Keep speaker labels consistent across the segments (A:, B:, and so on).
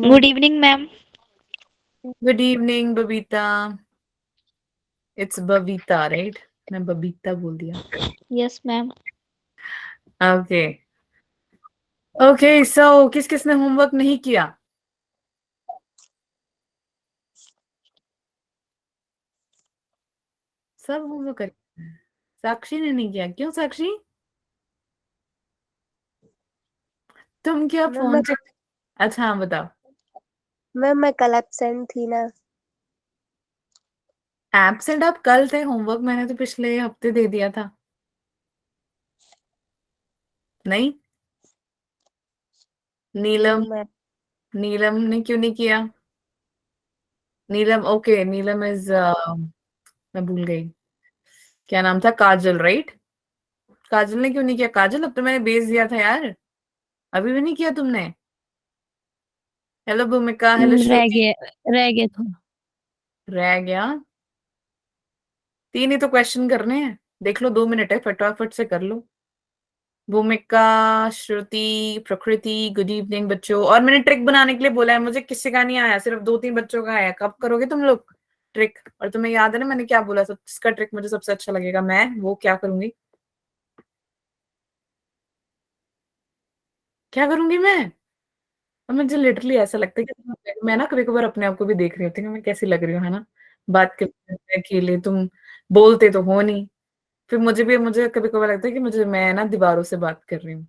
A: Good evening, ma'am.
B: Good evening, Babita. It's Babita, right? मैं बबीता बोल दिया.
A: Yes, ma'am.
B: Okay. Okay, so किस किसने होमवर्क नहीं किया? सब होमवर्क कर. साक्षी ने नहीं किया. क्यों साक्षी? तुम क्या
C: मैम
B: फोन से? अच्छा हाँ बताओ.
C: मैं कल एब्सेंट थी ना.
B: एब्सेंट आप कल थे. होमवर्क मैंने तो पिछले हफ्ते दे दिया था. नहीं.
C: नो
B: नीलम.
C: मैम.
B: नीलम ने क्यों नहीं किया? नीलम. ओके नीलम इज मैं भूल गई. क्या नाम था? काजल, राइट? काजल ने क्यों नहीं किया? काजल अब तो मैंने भेज दिया था यार. अभी भी नहीं किया तुमने? हेलो भूमिका. हेलो
A: रह
B: श्रुति.
A: गया रह गया थोड़ा.
B: रह गया. 3 ही तो क्वेश्चन करने हैं. देख लो 2 मिनट है. फटाफट से कर लो. भूमिका, श्रुति, प्रकृति. गुड इवनिंग बच्चों. और मैंने ट्रिक बनाने के लिए बोला है. मुझे किसी का नहीं आया. सिर्फ 2-3 बच्चों का आया. कब करोगे तुम लोग ट्रिक? और तुम्हें याद है ना मैंने क्या बोला? सब जिसका ट्रिक मुझे सबसे अच्छा लगेगा मैं वो क्या करूंगी? क्या करूंगी मैं? और मुझे लिटरली ऐसा लगता है कि मैं ना कभी कभार अपने आप को भी देख रही होती हूँ कि मैं कैसी लग रही हूँ, है ना? बात करते हैं अकेले. तुम बोलते तो हो नहीं. फिर मुझे कभी कभार लगता है कि मुझे मैं ना दीवारों से बात कर रही हूँ.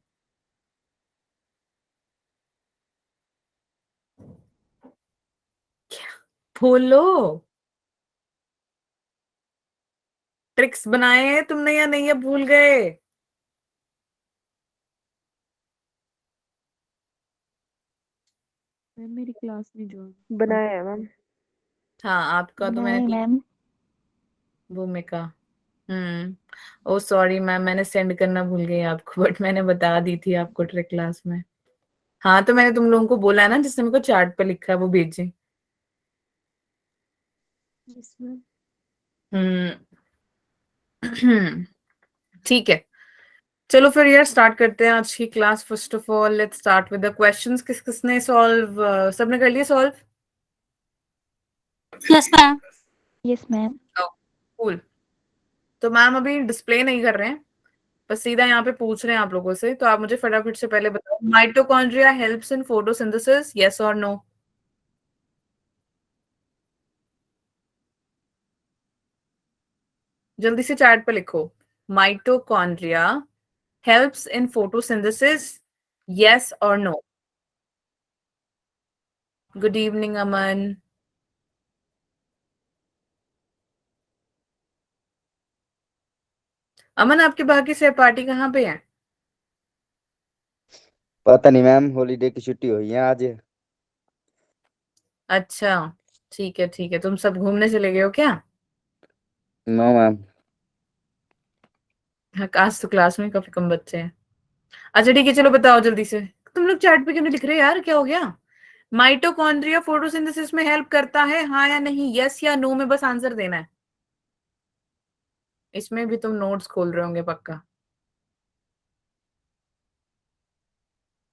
B: बोलो. ट्रिक्स बनाए हैं तुमने या नहीं? या भूल गए?
D: मैम मेरी क्लास में ज्वाइन.
C: बनाया है मैम.
B: हाँ आपका तो मैंने
A: नहीं, मैम.
B: भूमिका. ओ सॉरी मैम. मैंने सेंड करना भूल गई आपको. बट मैंने बता दी थी आपको ट्रिक क्लास में. हाँ तो मैंने तुम लोगों को बोला है ना जिसने मेरे को चार्ट पे लिखा है वो भेजे.
D: Yes ma'am.
B: हम्म. ठीक है. चलो फिर यार स्टार्ट करते हैं आज की class. First of all let's start with the questions. किस किसने सॉल्व? सबने कर लिए solve?
A: Yes, ma'am. Yes, ma'am.
B: Cool. तो मैम अभी डिस्प्ले नहीं कर रहे हैं. बस सीधा यहाँ पे पूछ रहे हैं आप लोगों से. तो आप मुझे फटाफट से पहले बताओ. Mitochondria helps in photosynthesis, yes और नो? जल्दी से चैट पे लिखो. Mitochondria helps in photosynthesis, yes और नो? गुड इवनिंग अमन. अमन आपके बाकी सहपाठी कहाँ पे हैं?
E: पता नहीं मैम, हॉलीडे की छुट्टी हुई है आज.
B: अच्छा ठीक है ठीक है. तुम सब घूमने चले गए हो क्या?
E: No ma'am.
B: हाँ, आज तो क्लास में काफी कम बच्चे हैं. अच्छा ठीक है चलो बताओ जल्दी से. तुम लोग चैट पे क्यों नहीं लिख रहे यार? क्या हो गया? माइटोकॉन्ड्रिया फोटोसिंथेसिस में हेल्प करता है, हाँ या नहीं? यस या नो में बस आंसर देना है. इसमें भी तुम नोट्स खोल रहे होंगे पक्का.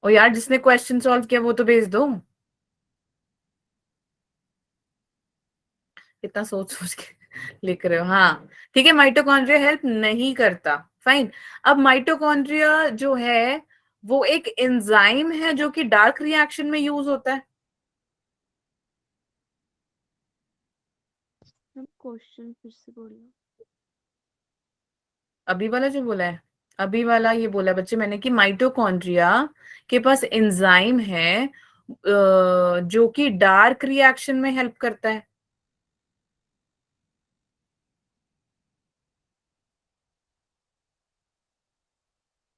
B: और यार जिसने क्वेश्चन सॉल्व किया वो तो भेज दो. इतना सोच सोच के लिख रहे हो. हाँ ठीक है. माइटोकॉन्ड्रिया हेल्प नहीं करता. फाइन. अब माइटोकॉन्ड्रिया जो है वो एक एंजाइम है जो कि डार्क रिएक्शन में यूज होता है.
D: मैम क्वेश्चन फिर से बोलना.
B: अभी वाला जो बोला है. अभी वाला ये बोला बच्चे मैंने कि माइटोकॉन्ड्रिया के पास एंजाइम है जो कि डार्क रिएक्शन में हेल्प करता है.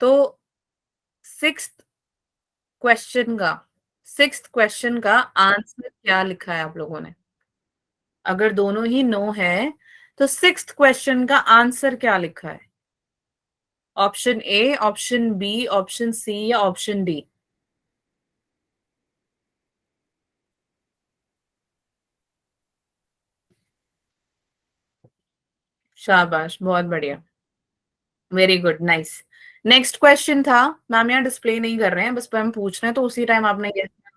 B: तो सिक्स्थ क्वेश्चन का आंसर क्या लिखा है आप लोगों ने? अगर दोनों ही नो है तो सिक्स्थ क्वेश्चन का आंसर क्या लिखा है? Option A, option B, option C या ऑप्शन डी? शाबाश. बहुत बढ़िया. Very good. Nice. Next question था. मैम यहाँ डिस्प्ले नहीं कर रहे हैं बस मैम पूछ रहे हैं तो उसी टाइम आपने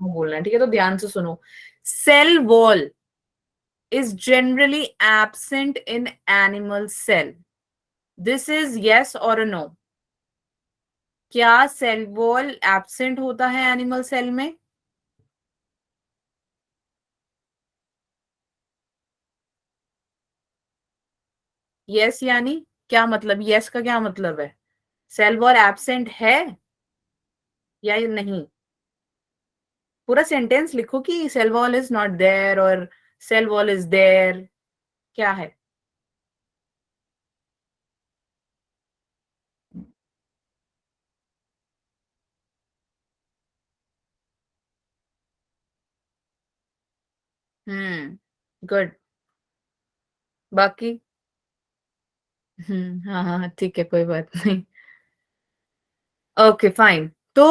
B: बोलना है, ठीक है? तो ध्यान से सुनो। Cell wall is generally absent in animal cell. This is yes or a no. क्या सेल वॉल एब्सेंट होता है एनिमल सेल में? यस यानी क्या मतलब? यस का क्या मतलब है? सेल वॉल एब्सेंट है या नहीं? पूरा सेंटेंस लिखो कि cell wall is not there और सेल वॉल इज देयर, क्या है? गुड। बाकी हाँ हाँ ठीक है, कोई बात नहीं। Okay fine. तो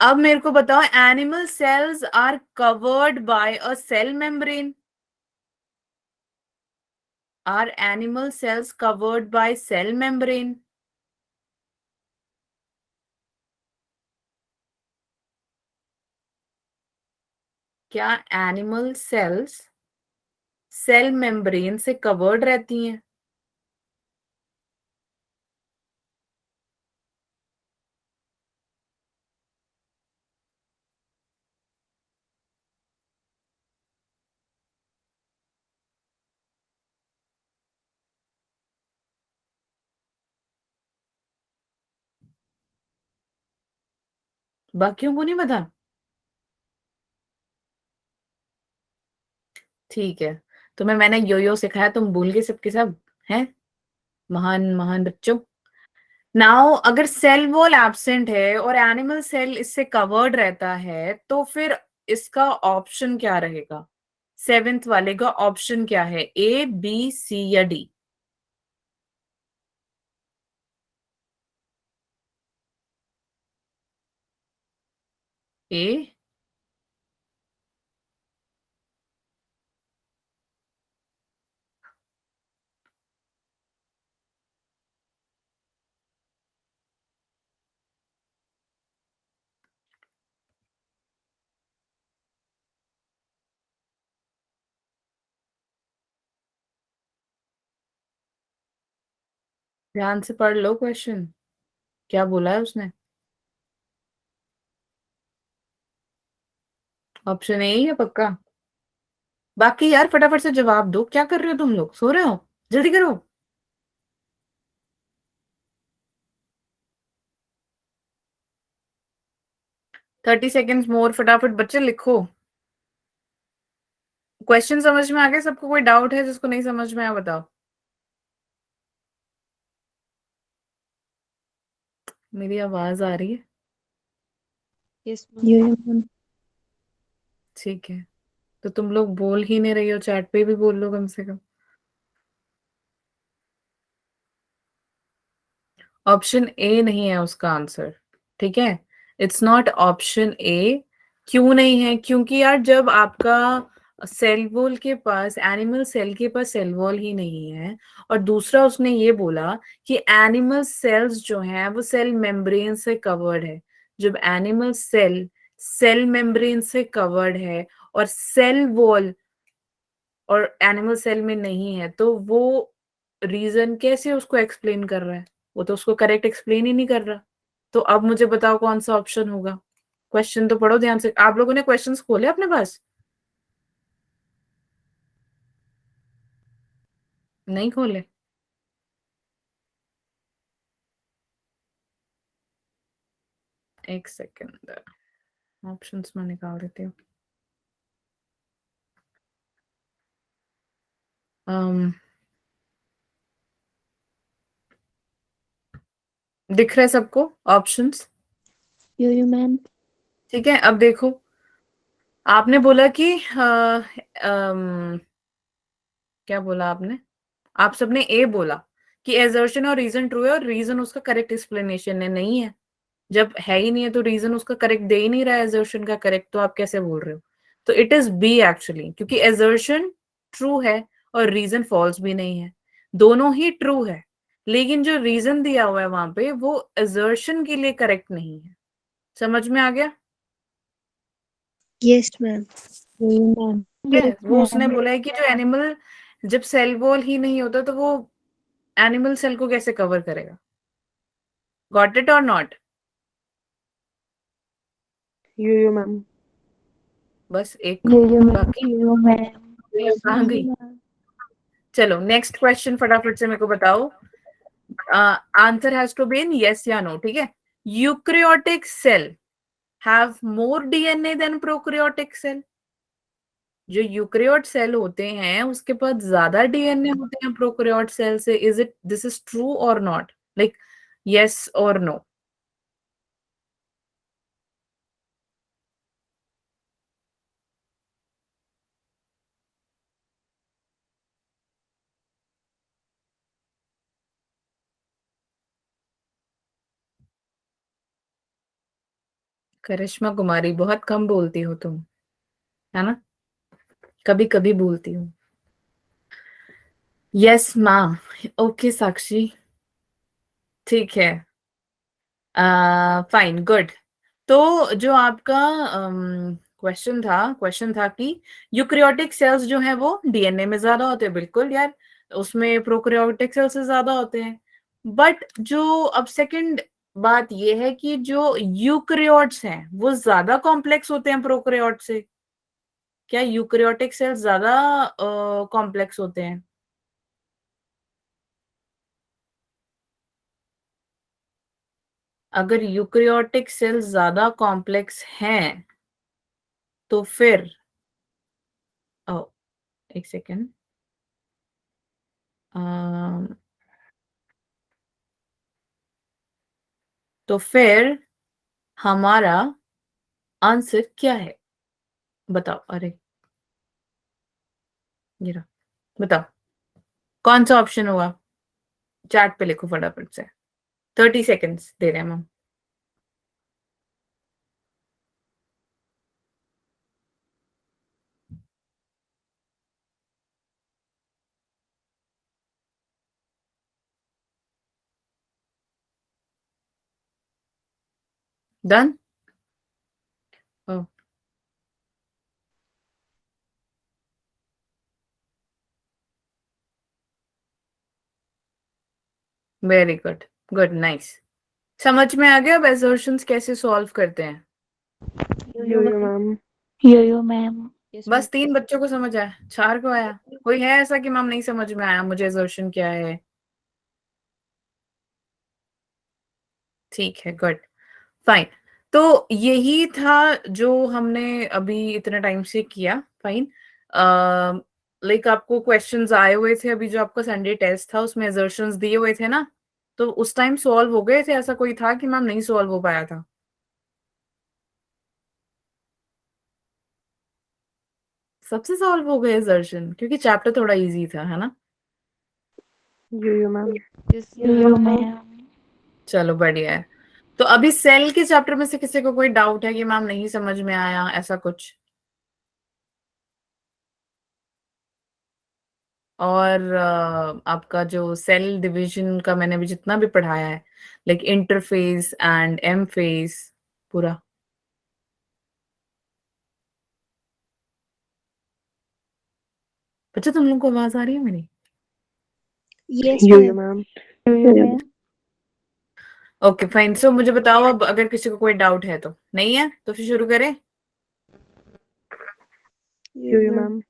B: अब मेरे को बताओ, animal cells are covered by a cell membrane. Are animal cells covered by cell membrane? क्या एनिमल सेल्स सेल मेम्ब्रेन से कवर्ड रहती हैं? बाकियों को नहीं पता? ठीक है, तुम्हें मैंने यो यो सिखाया, तुम भूल गए सबके सब हैं? महान महान बच्चों। नाउ अगर सेल वॉल एब्सेंट है और एनिमल सेल इससे कवर्ड रहता है, तो फिर इसका ऑप्शन क्या रहेगा? सेवेंथ वाले का ऑप्शन क्या है? ए, बी, सी या डी? ए, ध्यान से पढ़ लो क्वेश्चन, क्या बोला है उसने। ऑप्शन ए ही है पक्का? बाकी यार फटाफट से जवाब दो, क्या कर रहे हो तुम लोग? सो रहे हो? जल्दी करो। 30 सेकेंड्स मोर, फटाफट बच्चे लिखो। क्वेश्चन समझ में आ गया सबको? कोई डाउट है जिसको नहीं समझ में आया बताओ। मेरी आवाज आ रही है?
D: यस
A: यो
D: मैम।
A: यो मैम।
B: ठीक है, तो तुम लोग बोल ही नहीं रही हो, चैट पे भी बोल लो कम से कम। ऑप्शन ए नहीं है उसका आंसर, ठीक है? It's not option A. क्यों नहीं है? क्योंकि यार जब आपका सेल वॉल के पास, एनिमल सेल के पास सेल वॉल ही नहीं है, और दूसरा उसने ये बोला कि एनिमल सेल्स जो हैं वो सेल मेम्ब्रेन से कवर्ड है। जब एनिमल सेल सेल मेम्ब्रेन से कवर्ड है और सेल वॉल और एनिमल सेल में नहीं है, तो वो रीजन कैसे उसको एक्सप्लेन कर रहा है? वो तो उसको करेक्ट एक्सप्लेन ही नहीं कर रहा। तो अब मुझे बताओ कौन सा ऑप्शन होगा? क्वेश्चन तो पढ़ो ध्यान से। आप लोगों ने क्वेश्चंस खोले अपने पास? नहीं खोले? एक सेकेंड, ऑप्शंस में निकाल देती हूँ। दिख रहे सबको ऑप्शंस?
A: यो यो मैम।
B: ठीक है, अब देखो, आपने बोला कि क्या बोला आपने? आप सबने ए बोला कि एजर्शन और रीजन ट्रू है, और रीजन उसका करेक्ट एक्सप्लेनेशन है। नहीं है, जब है ही नहीं है तो रीजन उसका करेक्ट दे ही नहीं रहा है एजर्शन का करेक्ट, तो आप कैसे बोल रहे हो? तो इट इज बी एक्चुअली, क्योंकि एजर्शन ट्रू है और रीजन फॉल्स भी नहीं है, दोनों ही ट्रू है, लेकिन जो रीजन दिया हुआ है वहां पे वो एजर्शन के लिए करेक्ट नहीं है। समझ में आ गया?
C: Yes, ma'am.
A: Yo yo ma'am.
B: ठीक है, वो उसने बोला है कि जो एनिमल जब सेल वॉल ही नहीं होता तो वो एनिमल सेल को कैसे कवर करेगा? गॉट इट और नॉट?
D: Yo-yo, ma'am.
B: बस एक
A: Yo yo ma'am.
B: बाकी
A: Yo yo ma'am.
B: ये कहाँ गई? चलो नेक्स्ट क्वेश्चन फटाफट से मेरे को बताओ. Answer has to be in yes या नो. ठीक है. Eukaryotic cell have more DNA than prokaryotic cell. जो यूक्रियोट सेल होते हैं उसके पास ज्यादा डीएनए होते हैं प्रोकैरियोट सेल से. Is it this is true और नॉट? लाइक यस और नो. करिश्मा कुमारी बहुत कम बोलती हो तुम, है ना? कभी कभी बोलती हो. Yes ma'am. ओके साक्षी, ठीक है. Fine, good. तो जो आपका क्वेश्चन था कि यूक्रियोटिक सेल्स जो है वो डीएनए में ज्यादा होते हैं. बिल्कुल यार, उसमें प्रोकैरियोटिक सेल्स से ज्यादा होते हैं. बट जो अब सेकंड बात ये है कि जो यूक्रियोट्स हैं वो ज्यादा कॉम्प्लेक्स होते हैं प्रोकैरियोट से. क्या यूक्रियोटिक सेल्स ज्यादा कॉम्प्लेक्स होते हैं? अगर यूक्रियोटिक सेल्स ज्यादा कॉम्प्लेक्स हैं तो फिर एक सेकेंड. तो फिर हमारा आंसर क्या है? बताओ. अरे ये रहा. बताओ कौन सा ऑप्शन होगा? चैट पे लिखो फटाफट से. 30 सेकेंड्स दे रहे हैं हम. Done. Very good, good, nice. समझ में आ गया अब assertions कैसे सॉल्व करते हैं?
D: Yo-yo, ma'am.
A: Yo yo ma'am.
D: Yes,
B: बस
D: ma'am.
B: 3 बच्चों को समझ आया, 4 को आया? कोई है ऐसा कि मैम नहीं समझ में आया मुझे assertion क्या है? ठीक है, गुड, फाइन. तो यही था जो हमने अभी इतने टाइम से किया. फाइन. लाइक आपको क्वेश्चंस आए हुए थे अभी जो आपका संडे टेस्ट था उसमें assertions दिए हुए थे ना, तो उस टाइम सॉल्व हो गए थे? ऐसा कोई था कि मैम नहीं सॉल्व हो पाया था? सबसे सॉल्व हो गए assertion क्योंकि चैप्टर थोड़ा इजी था, है ना?
D: Yo-yo, ma'am. Yes,
A: Yo yo ma'am.
B: चलो बढ़िया है. तो अभी सेल के चैप्टर में से किसी को कोई डाउट है कि मैम नहीं समझ में आया, ऐसा कुछ? और आपका जो सेल डिवीजन का मैंने अभी जितना भी पढ़ाया है, like interphase and M phase, पूरा बच्चा तुम लोग को आवाज आ रही है मेरी?
C: Yes,
D: Yo-yo,
C: ma'am.
D: ma'am.
A: Yo yo ma'am.
B: Okay fine. So मुझे बताओ अब अगर किसी को कोई डाउट है तो. नहीं है तो फिर शुरू करें.
D: Yo-yo, ma'am.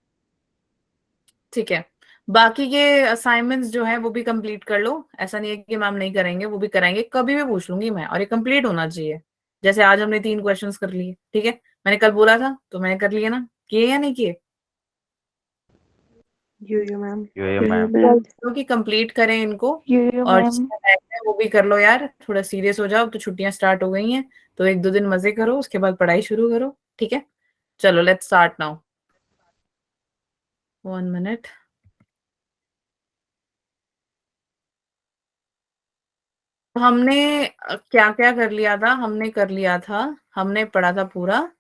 B: ठीक है. बाकी के असाइनमेंट्स जो है वो भी कंप्लीट कर लो. ऐसा नहीं है कि मैम नहीं करेंगे, वो भी कराएंगे. कभी भी पूछ लूंगी मैं, और ये कंप्लीट होना चाहिए. जैसे आज हमने 3 क्वेश्चंस कर लिए. ठीक है, मैंने कल बोला था तो मैंने कर लिए ना. किए या नहीं किए?
D: Yo-yo, ma'am.
E: Yo-yo, ma'am.
B: क्योंकि कंप्लीट करें इनको.
A: Yo yo
B: और
A: ma'am.
B: जिसका time है वो भी कर लो यार. थोड़ा सीरियस हो जाओ. तो छुट्टियां स्टार्ट हो गई हैं तो 1-2 दिन मजे करो, उसके बाद पढ़ाई शुरू करो. ठीक है, चलो लेट्स स्टार्ट नाउ. 1 मिनट. हमने क्या क्या कर लिया था? हमने पढ़ा था पूरा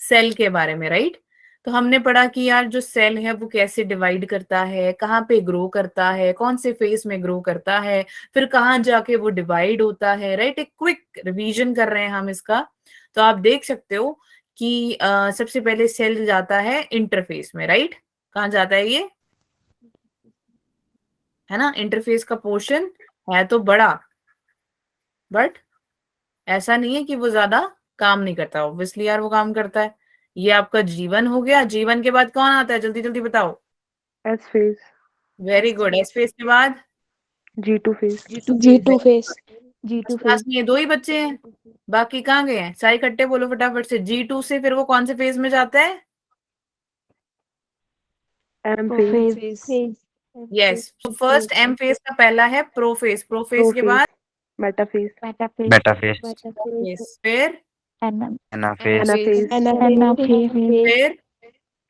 B: सेल के बारे में, राइट? तो हमने पढ़ा कि यार जो सेल है वो कैसे डिवाइड करता है, कहाँ पे ग्रो करता है, कौन से फेज में ग्रो करता है, फिर कहाँ जाके वो डिवाइड होता है, राइट? एक क्विक रिवीजन कर रहे हैं हम इसका. तो आप देख सकते हो कि सबसे पहले सेल जाता है इंटरफेस में, राइट? कहाँ जाता है ये, है ना? इंटरफेस का पोर्शन है तो बड़ा, बट ऐसा नहीं है कि वो ज्यादा काम नहीं करता। ऑब्वियसली यार वो काम करता है। ये आपका जीवन हो गया। जीवन के बाद कौन आता है, जल्दी जल्दी बताओ।
D: S phase,
B: very good. S phase के बाद
D: G2 phase,
C: G2 phase. G2
B: class
C: phase.
B: में ये 2 ही बच्चे हैं, बाकी कहाँ गए हैं? सारे इकट्ठे बोलो फटाफट से। G2 से फिर वो कौन से फेज में जाता है?
D: M phase,
C: Phase.
B: यस, तो फर्स्ट एम फेज का पहला है प्रोफेज। प्रोफेज
D: Pro
B: के
D: phase,
B: बाद
D: Meta phase,
E: Metaphase,
B: फेज, फिर
E: Anaphase,
D: Anaphase,
B: फिर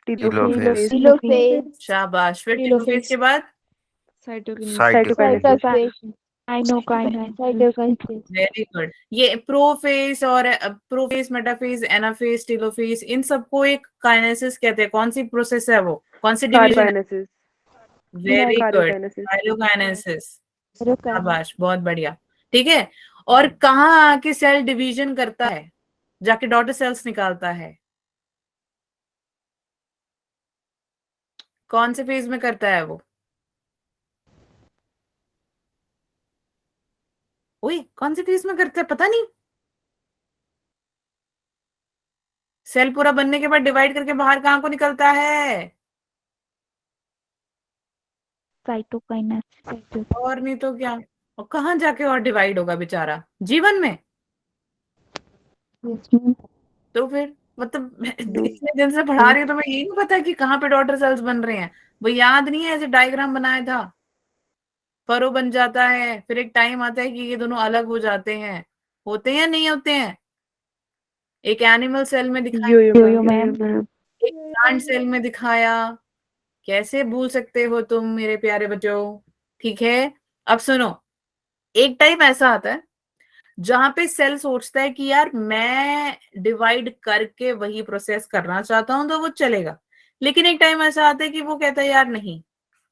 E: Telophase,
D: Telophase,
B: शाबाश, फिर टेलोफेज के बाद
D: Cytokinesis,
B: वेरी गुड। ये प्रोफेज और प्रोफेज, मेटाफेज, एनाफेज, टेलोफेज, इन सबको एक काइनेसिस कहते हैं। कौन सी प्रोसेस है वो, कौन सी डिवीजन है?
D: Karyokinesis,
B: very good,
D: Karyokinesis,
B: karyokinesis. शाबाश, बहुत बढ़िया। ठीक है, और कहाँ आके सेल डिवीजन करता है, जाके डॉटर सेल्स निकालता है? कौन से फेज में करता है वो? ओए, कौन से फेज में करता है, पता नहीं? सेल पूरा बनने के बाद डिवाइड करके बाहर कहाँ को निकलता है?
A: साइटोकाइनेसिस।
B: और नहीं तो क्या, और कहाँ जाके और डिवाइड होगा बेचारा, जीवन में? तो फिर मतलब इतने दिन से पढ़ा रही हूँ तो मैं यही नहीं पता कि कहाँ पे डॉटर सेल्स बन रहे हैं। वो याद नहीं है, ऐसे डायग्राम बनाया था, फरो बन जाता है, फिर एक टाइम आता है कि ये दोनों अलग हो जाते हैं। होते हैं, नहीं होते हैं? एक एनिमल सेल में दिखाया,
D: Yo-yo ma'am,
B: एक प्लांट सेल में दिखाया। कैसे भूल सकते हो तुम मेरे प्यारे बच्चों? ठीक है, अब सुनो। एक टाइम ऐसा आता है जहां पे सेल सोचता है कि यार मैं डिवाइड करके वही प्रोसेस करना चाहता हूं, तो वो चलेगा। लेकिन एक टाइम ऐसा आता है कि वो कहता है यार नहीं,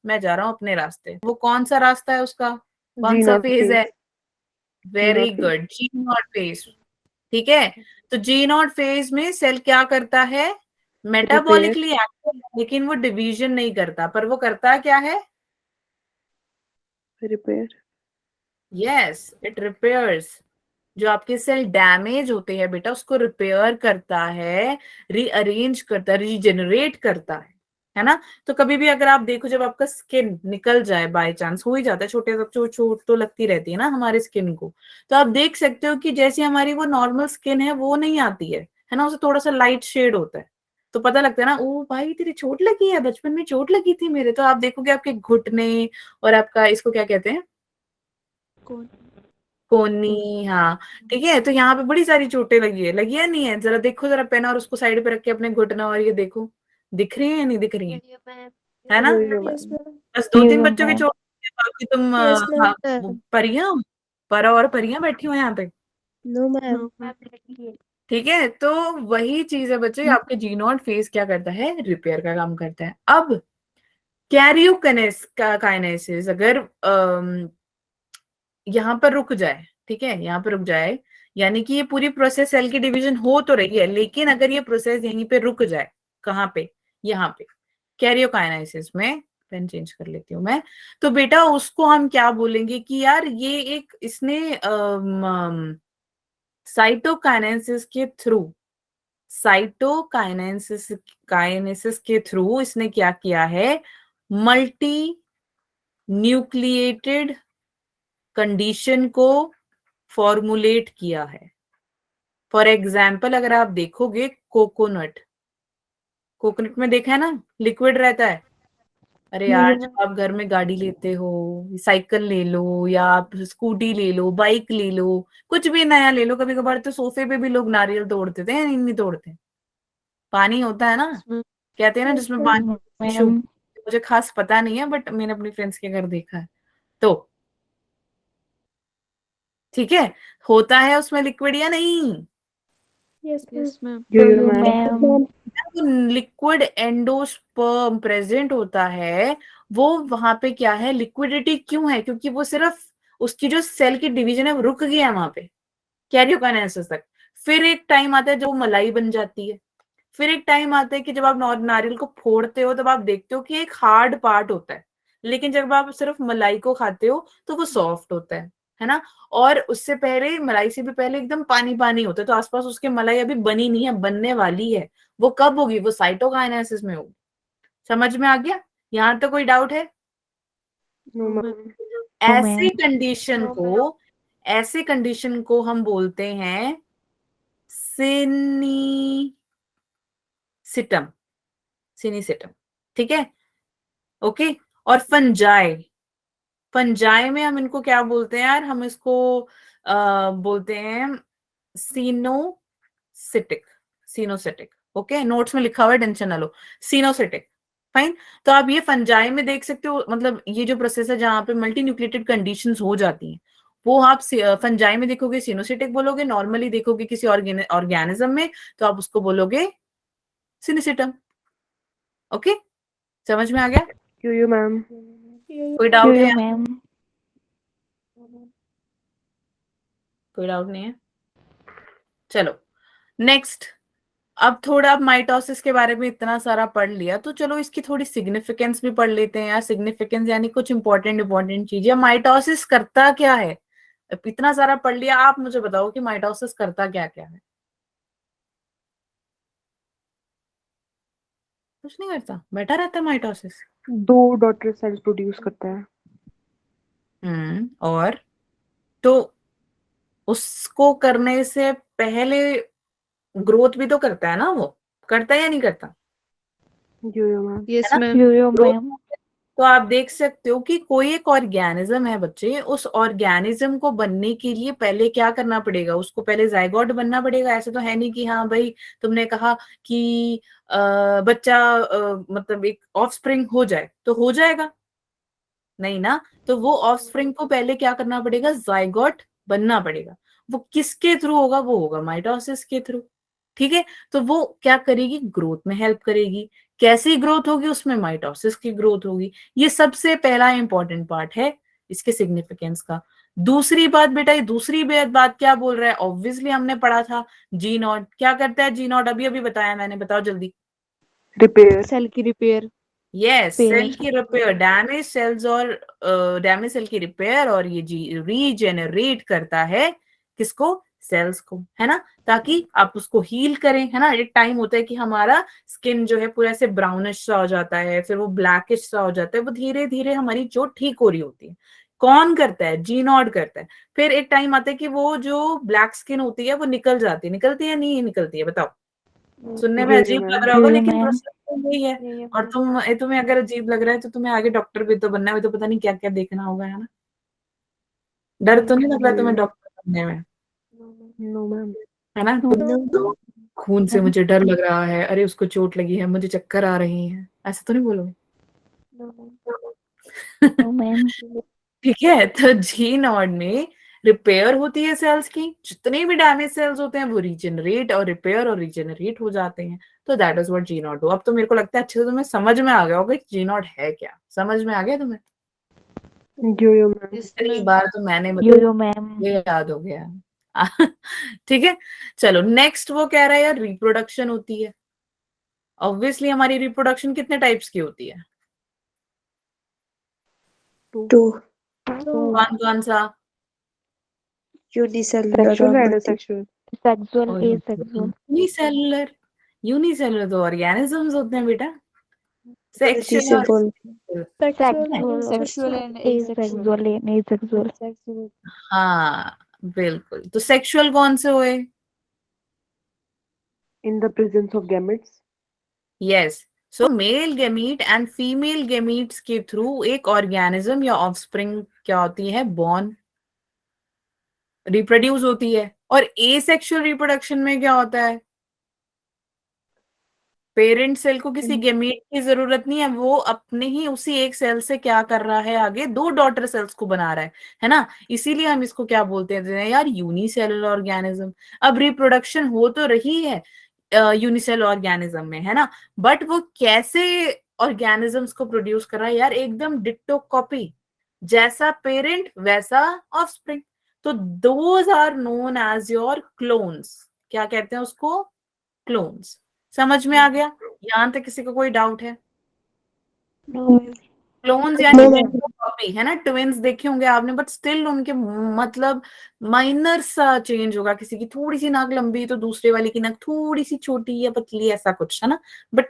B: मैं जा रहा हूं अपने रास्ते। वो कौन सा रास्ता है उसका, कौन सा
D: G0
B: फेज है?
D: phase,
B: very
D: G0 phase,
B: good, G nought phase. ठीक है, तो जी नॉट फेज में सेल क्या करता है?
D: repair,
B: मेटाबॉलिकली एक्टिव है, लेकिन वो डिवीजन नहीं करता, पर वो करता क्या है?
D: repair,
B: yes, it repairs. जो आपके सेल डैमेज होते हैं बेटा, उसको रिपेयर करता है, रीअरेंज करता है, रीजेनरेट करता है ना? तो कभी भी अगर आप देखो, जब आपका स्किन निकल जाए, बाय चांस हो ही जाता है, छोटे चोट तो लगती रहती है ना हमारे स्किन को, तो आप देख सकते हो कि जैसी हमारी वो नॉर्मल स्किन है वो नहीं आती है ना? उसे थोड़ा सा लाइट शेड होता है, तो पता लगता है ना, ओ भाई तेरी चोट लगी है, बचपन में चोट लगी थी मेरे। तो आप देखोगे आपके घुटने और आपका, इसको क्या कहते हैं, कोनी, हाँ। ठीक है, तो यहाँ पे बड़ी सारी चोटें लगी है नहीं है? जरा देखो, जरा पेन और उसको साइड पे रख के अपने घुटना और ये देखो, दिख रही है या नहीं दिख रही है ना?
D: yo-yo ma'am,
B: बस 2-3 बच्चों की चोट है, बाकी तुम हाँ, वो परियां, परा और परियां बैठी हो यहाँ पे।
C: No, ma'am.
B: ठीक है, तो वही चीज है बच्चे, आपके जी नॉट फेज क्या करता है? रिपेयर का काम करता है। अब कैरियोकाइनेसिस अगर यहाँ पर रुक जाए, ठीक है, यहाँ पर रुक जाए, यानी कि ये पूरी प्रोसेस सेल की डिवीजन हो तो रही है, लेकिन अगर ये प्रोसेस यहीं पे रुक जाए, कहाँ पे? यहाँ पे कैरियोकाइनेसिस में। पेन चेंज कर लेती हूँ मैं। तो बेटा उसको हम क्या बोलेंगे कि यार ये एक, इसने साइटोकाइनेसिस के थ्रू, साइटोकाइनेसिस काइनेसिस के थ्रू इसने क्या किया है? मल्टी न्यूक्लिएटेड कंडीशन को फॉर्मुलेट किया है। फॉर एग्जाम्पल अगर आप देखोगे कोकोनट, कोकोनट में देखा है ना, लिक्विड रहता है। अरे यार, जब आप घर में गाड़ी लेते हो, साइकिल ले लो या आप स्कूटी ले लो, बाइक ले लो, कुछ भी नया ले लो, कभी कभार तो सोफे पे भी लोग नारियल तोड़ देते हैं, नहीं तोड़ते? पानी होता है ना, कहते हैं ना जिसमें पानी शुभ, मुझे खास पता नहीं है बट मैंने अपनी फ्रेंड्स के घर देखा है। तो ठीक है, होता है उसमें लिक्विड या नहीं?
C: Yes, ma'am.
D: yo-yo ma'am,
B: liquid endosperm present होता है, वो वहां पे क्या है? लिक्विडिटी क्यों है? क्योंकि वो सिर्फ उसकी जो सेल की डिवीजन है वो रुक गया वहां पे कैरियोकाइनेसिस तक। फिर एक टाइम आता है जब वो मलाई बन जाती है, फिर एक टाइम आता है कि जब आप नारियल को फोड़ते हो तब आप देखते हो कि एक हार्ड पार्ट होता है, लेकिन जब आप सिर्फ मलाई को खाते हो तो वो सॉफ्ट होता है ना। और उससे पहले, मलाई से भी पहले एकदम पानी पानी होता है, तो आसपास उसके मलाई अभी बनी नहीं है, बनने वाली है। वो कब होगी? वो साइटोकाइनेसिस में होगी। समझ में आ गया? यहाँ तो कोई डाउट है?
D: No, ma'am.
B: ऐसे कंडीशन को हम बोलते हैं सिनिसिटम। ठीक है, ओके। और फंजाई में हम इनको क्या बोलते हैं यार? हम इसको बोलते हैं सीनोसिटिक। ओके, नोट्स में लिखा हुआ है, टेंशन ना लो। Coenocytic, fine. तो आप ये फंजाई में देख सकते हो, मतलब ये जो प्रोसेस है जहां पे मल्टी न्यूक्लिएटेड कंडीशंस हो जाती हैं, वो आप फंजाई में देखोगे सीनोसिटिक बोलोगे, नॉर्मली देखोगे किसी ऑर्गेनिज्म में तो आप उसको बोलोगे सिनिसिटम। ओके, समझ में आ गया?
D: You, ma'am.
B: कोई डाउट है?
A: मैम।
B: कोई डाउट नहीं है? चलो नेक्स्ट। अब थोड़ा आप माइटोसिस के बारे में इतना सारा पढ़ लिया, तो चलो इसकी थोड़ी सिग्निफिकेंस भी पढ़ लेते हैं यार। सिग्निफिकेंस यानी कुछ इंपॉर्टेंट चीजें। माइटोसिस करता क्या है? अब इतना सारा पढ़ लिया, आप मुझे बताओ कि माइटोसिस करता क्या क्या है? कुछ नहीं करता, बैठा रहता है माइटोसिस।
D: 2 डॉटर सेल्स प्रोड्यूस करता है।
B: और तो उसको करने से पहले ग्रोथ भी तो करता है ना, वो करता है या नहीं करता?
D: You, ma'am.
C: Yes,
B: है ना?
C: ma'am.
A: यो
B: ग्रोथ।
A: मैम।
B: तो आप देख सकते हो कि कोई एक ऑर्गेनिज्म है बच्चे, उस ऑर्गेनिज्म को बनने के लिए पहले क्या करना पड़ेगा? उसको पहले जाइगोट बनना पड़ेगा। ऐसे तो है नहीं कि हाँ भाई तुमने कहा कि बच्चा मतलब एक ऑफस्प्रिंग हो जाए तो हो जाएगा, नहीं ना। तो वो ऑफस्प्रिंग को पहले क्या करना पड़ेगा? जाइगोट बनना पड़ेगा। वो किसके थ्रू होगा? वो होगा माइटोसिस के थ्रू। ठीक है, तो वो क्या करेगी? ग्रोथ में हेल्प करेगी। कैसी ग्रोथ होगी? उसमें माइटोसिस की ग्रोथ होगी। ये सबसे पहला इंपॉर्टेंट पार्ट है इसके सिग्निफिकेंस का। दूसरी बात बेटा, ये दूसरी बात क्या बोल रहा है? ऑब्वियसली हमने पढ़ा था जी नॉट क्या करता है। जी नॉट अभी अभी बताया मैंने, बताओ जल्दी।
D: Repair.
C: Cell की repair.
B: Yes,
A: Repair.
B: सेल की रिपेयर, डैमेज सेल्स और डैमेज सेल की रिपेयर, और ये रीजेनरेट करता है किसको? सेल्स को, है ना, ताकि आप उसको हील करें, है ना। एक टाइम होता है कि हमारा स्किन जो है पूरा ऐसे ब्राउनिश सा हो जाता है, फिर वो ब्लैकिश सा हो जाता है, वो धीरे धीरे हमारी जो ठीक हो रही होती है। कौन करता है? जी नॉट करता है। फिर एक टाइम आता है कि वो जो ब्लैक स्किन होती है वो निकल जाती है। निकलती है नहीं निकलती है? बताओ। सुनने में
D: यो
B: अजीब
D: मैम।
B: लग रहा होगा,
A: यो
B: लेकिन
A: मैम।
B: प्रोसेस तो यही है। और तुम्हें अगर अजीब लग रहा है तो तुम्हें आगे डॉक्टर भी तो बनना है, तो पता नहीं क्या क्या देखना होगा, है ना। डर तो नहीं लग रहा तुम्हें डॉक्टर बनने में?
D: No, ma'am.
B: है ना। तो खून से मुझे डर लग रहा है, अरे उसको चोट लगी है, मुझे चक्कर आ रही है, ऐसा तो नहीं बोलोगे?
A: No ma'am.
B: ठीक है, तो जी नॉट में रिपेयर होती है सेल्स की। जितने भी डैमेज सेल्स होते हैं वो रिपेयर हो जाते हैं। तो that is what G nought do. अब तो मेरे को लगता है अच्छे से तुम्हें समझ में आ गया होगा कि जी नॉट है क्या। समझ में आ गया तुम्हें?
D: Yo, ma'am.
C: Yes,
B: इतनी
C: ma'am.
B: बार तो मैंने
A: यो मैम।
B: ये याद हो गया। ठीक है, चलो नेक्स्ट। वो कह रहा है यार रिप्रोडक्शन होती है। ऑब्वियसली हमारी रिप्रोडक्शन कितने टाइप्स की होती है?
D: 2.
B: कौन कौन सा?
D: Unicellular and asexual.
A: Sexual, asexual.
B: Unicellular तो ऑर्गेनिजम्स होते हैं बेटा। Sexual
C: Sexual and asexual.
A: Asexual, asexual.
B: हाँ बिल्कुल। तो सेक्सुअल कौन से हुए?
D: In the presence of gametes.
B: Yes, so male gamete and female gametes के थ्रू एक ऑर्गेनिज्म या ऑफस्प्रिंग क्या होती है? बॉर्न, रिप्रोड्यूस होती है। और एसेक्सुअल रिप्रोडक्शन में क्या होता है? पेरेंट सेल को किसी गेमीट की जरूरत नहीं है, वो अपने ही उसी एक सेल से क्या कर रहा है? आगे 2 डॉटर सेल्स को बना रहा है ना। इसीलिए हम इसको क्या बोलते हैं यार? Unicellular organism. अब रिप्रोडक्शन हो तो रही है यूनिसेलुलर ऑर्गेनिज्म में, है ना, बट वो कैसे ऑर्गेनिजम्स को प्रोड्यूस कर रहा है यार? एकदम डिट्टो कॉपी, जैसा पेरेंट वैसा ऑफस्प्रिंग। तो those are known as your clones. क्या कहते हैं उसको? क्लोन्स। समझ में आ गया? यहाँ तक किसी को कोई डाउट है?
A: No, ma'am.
B: क्लोन्स यानी
D: No, ma'am.
B: कॉपी है ना, ट्विन्स देखे होंगे आपने, बट स्टिल उनके मतलब माइनर सा चेंज होगा, किसी की थोड़ी सी नाक लंबी तो दूसरे वाली की नाक थोड़ी सी छोटी या पतली, ऐसा कुछ है ना। बट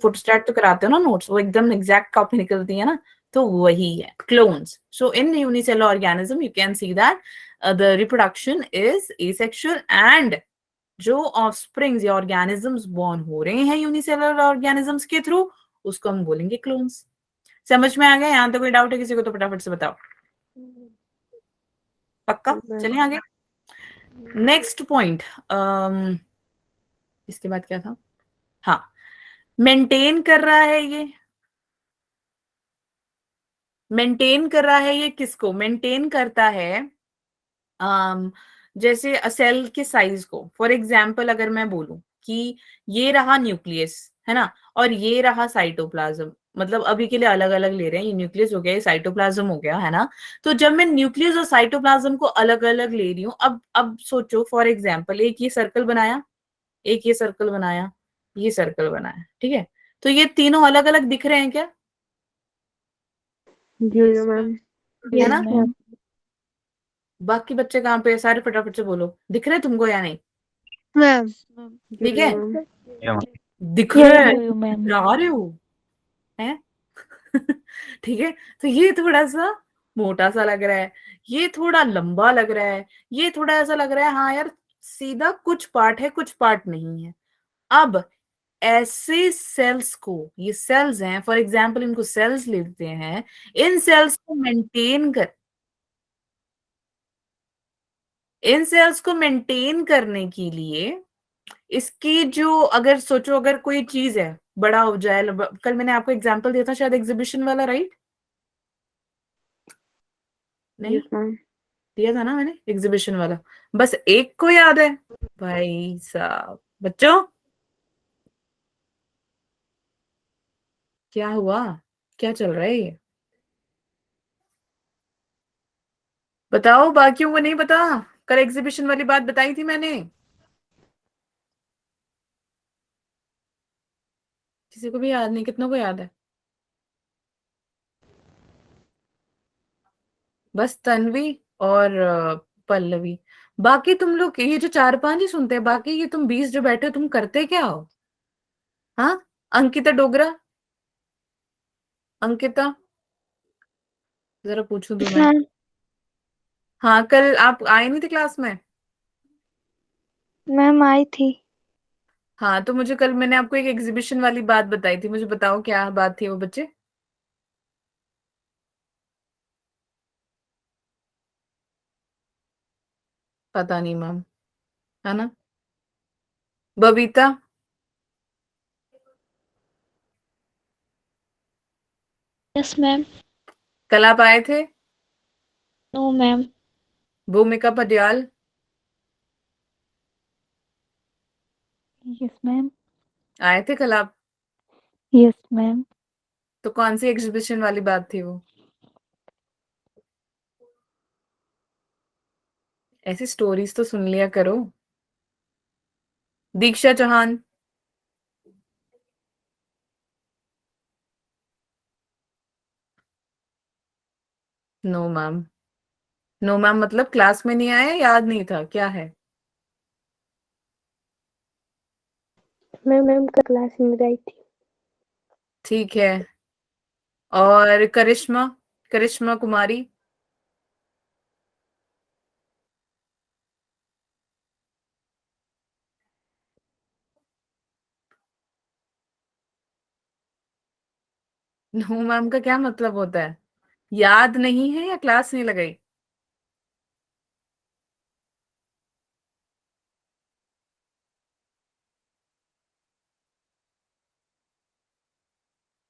B: फुटस्टैट तो कराते हो ना नोट्स, वो एकदम एग्जैक्ट कॉपी निकलती है ना, तो वही है clones. So in unicellular organism you can see that the reproduction is asexual and जो ऑफस्प्रिंग्स या ऑर्गेनिजम्स बॉर्न हो रहे हैं यूनिसेलुलर ऑर्गेनिजम्स के थ्रू, उसको हम बोलेंगे क्लोन्स। समझ में आ गया? यहाँ तो कोई डाउट है किसी को तो फटाफट से बताओ। पक्का?
D: Ma'am.
B: चलिए आगे। नेक्स्ट पॉइंट, इसके बाद क्या था? हाँ, मेंटेन कर रहा है ये, मेंटेन कर रहा है ये किसको मेंटेन करता है? जैसे सेल के साइज को, फॉर एग्जाम्पल अगर मैं बोलूं कि ये रहा न्यूक्लियस है ना, और ये रहा साइटोप्लाज्म, मतलब अभी के लिए अलग अलग ले रहे हैं, ये न्यूक्लियस हो गया, ये साइटोप्लाज्म हो गया है ना। तो जब मैं न्यूक्लियस और साइटोप्लाज्म को अलग अलग ले रही हूँ, अब सोचो फॉर एग्जाम्पल, एक ये सर्कल बनाया, एक ये सर्कल बनाया, ये सर्कल बनाया, ठीक है, तो ये तीनों अलग अलग दिख रहे हैं क्या?
D: Yeah, ma'am.
B: है
A: Yes,
B: ना?
A: ma'am.
B: बाकी बच्चे कहाँ पे हैं? सारे फटाफट से बोलो, दिख रहे हैं तुमको या नहीं?
C: मैम
B: ठीक
D: Yeah,
B: है,
D: ma'am.
E: Yeah.
B: दिख
A: Yes,
B: रहे हैं,
A: to you, ma'am.
B: ला रहे हो हैं? ठीक है, तो ये थोड़ा सा मोटा सा लग रहा है, ये थोड़ा लंबा लग रहा है, ये थोड़ा ऐसा लग रहा है हाँ यार सीधा कुछ पार्ट है कुछ पार्ट नहीं है। अब ऐसे सेल्स को, ये सेल्स हैं फॉर एग्जांपल, इनको सेल्स लेते हैं, इन सेल्स को मेंटेन कर, इन सेल्स को मेंटेन करने के लिए इसकी जो, अगर सोचो अगर कोई चीज है बड़ा हो जाए, कल मैंने आपको एग्जांपल दिया था शायद एग्जीबिशन वाला, राइट? नहीं
D: Yes, ma'am.
B: दिया था ना मैंने एग्जीबिशन वाला, बस एक को याद है भाई साहब? बच्चों क्या हुआ, क्या चल रहा है ये बताओ, बाकियों को नहीं पता? कल एग्जीबिशन वाली बात बताई थी मैंने, किसी को भी याद नहीं? कितनों को याद है? बस तन्वी और पल्लवी। बाकी तुम लोग ये जो चार पांच ही सुनते हैं, बाकी ये तुम 20 जो बैठे हो तुम करते क्या हो? हाँ, अंकिता डोगरा, अंकिता जरा पूछूं तो मैं। हाँ, कल आप आए नहीं थे क्लास में?
C: मैम आई थी।
B: हाँ, तो मुझे कल मैंने आपको एक एग्जीबिशन वाली बात बताई थी, मुझे बताओ क्या बात थी वो बच्चे? पता नहीं मैम, है ना? Babita,
C: yes ma'am.
B: कल आप आए थे?
C: No ma'am.
B: Bhumika Patiyal,
A: Yes, ma'am.
B: आए थे कल आप?
A: Yes, ma'am.
B: तो कौन सी एग्जीबिशन वाली बात थी वो? ऐसी स्टोरीज तो सुन लिया करो। Diksha Chauhan, no ma'am, no ma'am मतलब क्लास में नहीं आए, याद नहीं था, क्या है?
C: मैम का क्लास में आई थी।
B: ठीक है, और करिश्मा, करिश्मा कुमारी, नो मैम का क्या मतलब होता है? याद नहीं है या क्लास नहीं लगाई?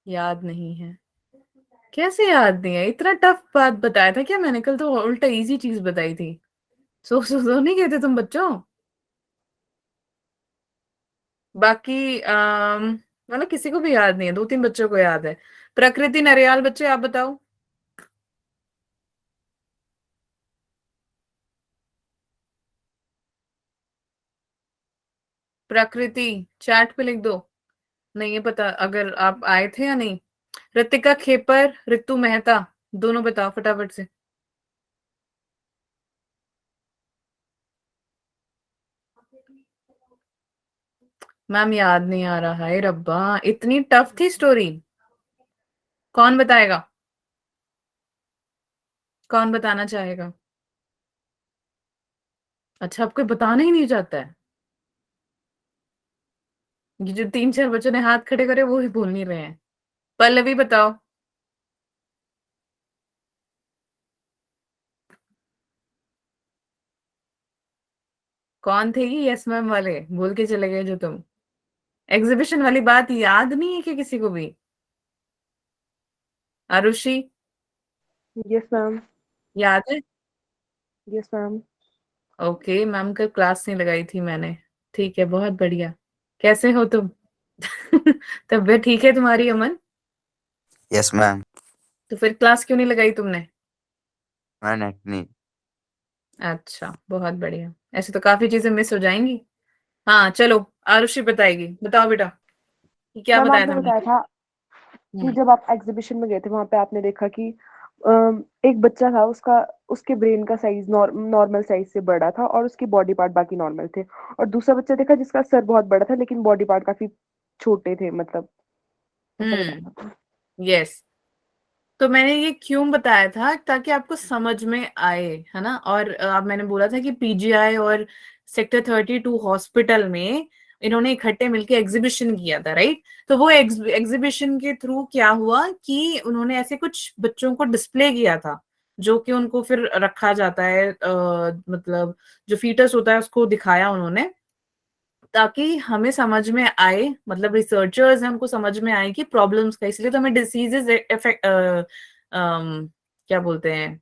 B: याद नहीं है? कैसे याद नहीं है? इतना टफ बात बताया था क्या मैंने? कल तो उल्टा इजी चीज बताई थी। सो नहीं कहते तुम बच्चों? बाकी मतलब किसी को भी याद नहीं है, दो तीन बच्चों को याद है। प्रकृति नरियाल, बच्चे आप बताओ। प्रकृति चैट पे लिख दो। नहीं ये पता अगर आप आए थे या नहीं। ऋतिका खेपर, ऋतु मेहता, दोनों बताओ फटाफट से। मैम याद नहीं आ रहा है रब्बा, इतनी टफ थी स्टोरी। कौन बताएगा? कौन बताना चाहेगा? अच्छा आपको बताना ही नहीं चाहता है। ये जो 3-4 बच्चों ने हाथ खड़े करे वो ही बोल नहीं रहे हैं। पल्लवी बताओ। कौन थे ये यस मैम वाले बोल के चले गए जो तुम? एग्जीबिशन वाली बात याद नहीं है कि किसी को भी? Arushi
D: Yes, ma'am.
B: याद है?
D: Yes, ma'am.
B: ओके मैम का क्लास नहीं लगाई थी मैंने। ठीक है बहुत बढ़िया। कैसे हो तुम? तबीयत ठीक है तुम्हारी अमन?
E: Yes, ma'am.
B: तो फिर क्लास क्यों नहीं लगाई तुमने?
E: मैंने नहीं।
B: अच्छा बहुत बढ़िया। ऐसे तो काफी चीजें मिस हो जाएंगी। हाँ चलो आरुषि बताएगी। बताओ बेटा कि क्या
D: मैम
B: बताया
D: आपने
B: था मैंने?
D: बताया था कि जब आप एग्जीबिशन में गए थे वहां पे आपने देखा कि एक बच्चा था, उसका उसके ब्रेन का साइज नॉर्मल साइज से बड़ा था और उसके बॉडी पार्ट बाकी नॉर्मल थे, और दूसरा बच्चा देखा जिसका सर बहुत बड़ा था लेकिन बॉडी पार्ट काफी छोटे थे, मतलब ऐसा बताया था।
B: यस। तो मैंने ये क्यों बताया था ताकि आपको समझ में आए, है ना। और अब मैंने बोला था कि पीजीआई और सेक्टर 32 हॉस्पिटल में इन्होंने इकट्ठे मिलकर एग्जीबिशन किया था, राइट। तो वो एग्जीबिशन के थ्रू क्या हुआ कि उन्होंने ऐसे कुछ बच्चों को डिस्प्ले किया था जो कि उनको फिर रखा जाता है, मतलब जो फीटस होता है उसको दिखाया उन्होंने ताकि हमें समझ में आए, मतलब रिसर्चर्स हैं उनको समझ में आए कि प्रॉब्लम्स का, इसलिए तो हमें डिसीजेस इफेक्ट क्या बोलते हैं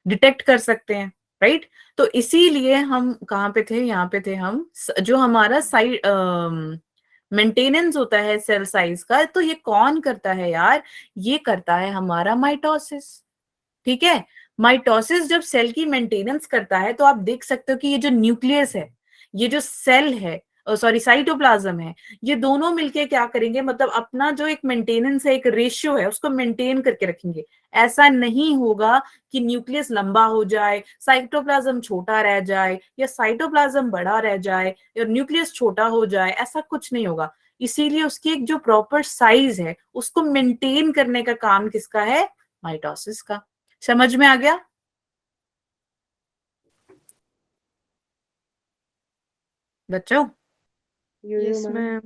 B: डिटेक्ट कर सकते हैं, राइट। तो इसीलिए हम कहाँ पे थे, यहाँ पे थे हम, जो हमारा साइड मेंटेनेंस होता है सेल साइज का, तो ये कौन करता है यार? ये करता है हमारा माइटोसिस। ठीक है। माइटोसिस जब सेल की मेंटेनेंस करता है तो आप देख सकते हो कि ये जो न्यूक्लियस है, ये जो सेल है, सॉरी साइटोप्लाज्म है, ये दोनों मिलके क्या करेंगे, मतलब अपना जो एक मेंटेनेंस है, एक रेशियो है, उसको मेंटेन करके रखेंगे। ऐसा नहीं होगा कि न्यूक्लियस लंबा हो जाए, साइटोप्लाज्म छोटा रह जाए, या साइटोप्लाज्म बड़ा रह जाए या न्यूक्लियस छोटा हो जाए, ऐसा कुछ नहीं होगा। इसीलिए उसकी एक जो प्रॉपर साइज है उसको मेंटेन करने का काम किसका है? माइटोसिस का। समझ में आ गया? बच्चों
D: Yes,
C: Yes,
D: ma'am.
C: ma'am.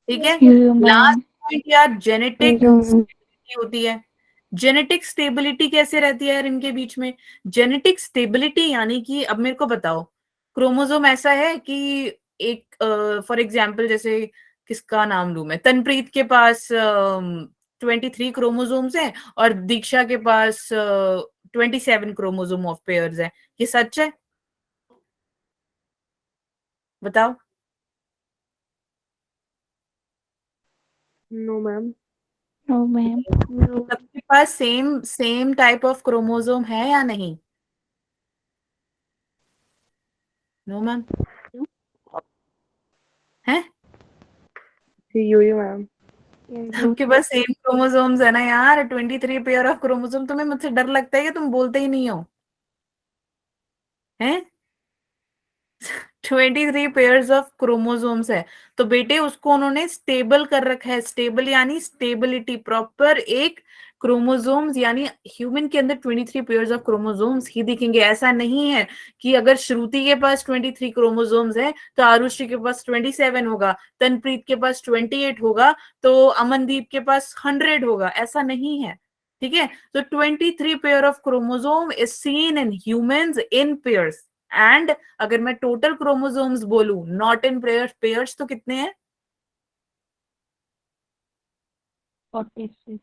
B: ठीक है।
A: You,
B: last
A: ma'am.
B: पॉइंट यार, जेनेटिक स्टेबिलिटी होती है। जेनेटिक स्टेबिलिटी कैसे रहती है यार इनके बीच में? जेनेटिक स्टेबिलिटी यानी कि अब मेरे को बताओ, क्रोमोसोम ऐसा है कि एक फॉर एग्जाम्पल जैसे किसका नाम लूं मैं, तनप्रीत के पास 23 क्रोमोसोम्स हैं और दीक्षा के पास 27 क्रोमोसोम ऑफ पेयर्स है। ये सच है? बताओ।
D: No, ma'am.
A: No, ma'am.
C: No.
B: सबके पास same same type of chromosome है या नहीं? No ma'am. है?
D: You, ma'am.
B: सबके पास सेम क्रोमोसोम्स है ना यार, 23 पेयर ऑफ क्रोमोसोम। तुम्हें मुझसे डर लगता है कि तुम बोलते ही नहीं हो? हैं? 23 पेयर्स ऑफ क्रोमोसोम्स है। तो बेटे उसको उन्होंने स्टेबल कर रखा है। स्टेबल यानी स्टेबिलिटी, प्रॉपर एक क्रोमोसोम्स, यानी ह्यूमन के अंदर 23 पेयर्स ऑफ क्रोमोसोम्स ही दिखेंगे। ऐसा नहीं है कि अगर श्रुति के पास 23 क्रोमोसोम्स है तो आरुषि के पास 27 होगा, तनप्रीत के पास 28 होगा, तो अमनदीप के पास 100 होगा। ऐसा नहीं है। ठीक है। तो 23 pair of chromosome is seen in humans in pairs. And अगर मैं टोटल क्रोमोसोम्स बोलूं नॉट इन पेयर्स, पेयर्स तो कितने हैं?
A: 46.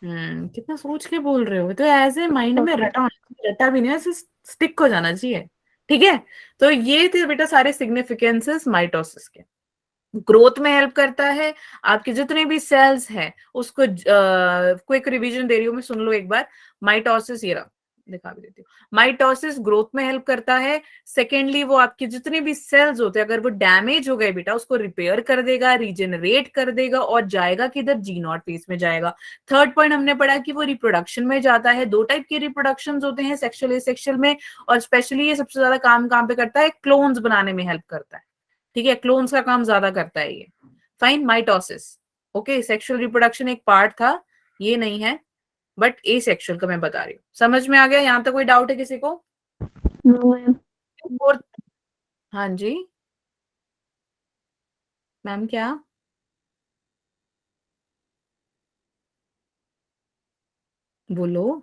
B: कितना सोच के बोल रहे हो, तो ऐसे माइंड में रटा रटा भी नहीं, ऐसे स्टिक हो जाना चाहिए। ठीक है। तो ये थे बेटा सारे सिग्निफिकेंसेस माइटोसिस के। ग्रोथ में हेल्प करता है, आपके जितने भी सेल्स हैं उसको क्विक रिवीजन दे रही हूँ मैं, सुन लो एक बार। माइटोसिस ये रहा, दिखा भी देती हूँ। माइटोसिस ग्रोथ में हेल्प करता है। सेकेंडली वो आपके जितने भी सेल्स होते हैं अगर वो डैमेज हो गए बेटा उसको रिपेयर कर देगा, रीजनरेट कर देगा और जाएगा किधर, जी नॉट फेज में जाएगा। थर्ड पॉइंट हमने पढ़ा कि वो रिप्रोडक्शन में जाता है। 2 टाइप के रिप्रोडक्शन होते हैं, सेक्सुअल एसेक्सुअल में, और स्पेशली ये सबसे ज्यादा काम पे करता है, क्लोन्स बनाने में हेल्प करता है। ठीक है, क्लोन्स का काम ज्यादा करता है ये। Fine, mitosis. Okay, sexual reproduction एक पार्ट था, ये नहीं है, बट ए सेक्सुअल का मैं बता रही हूँ। समझ में आ गया? यहाँ तक कोई डाउट है किसी को?
C: No ma'am.
B: फोर्थ, हाँ जी मैम, क्या? बोलो।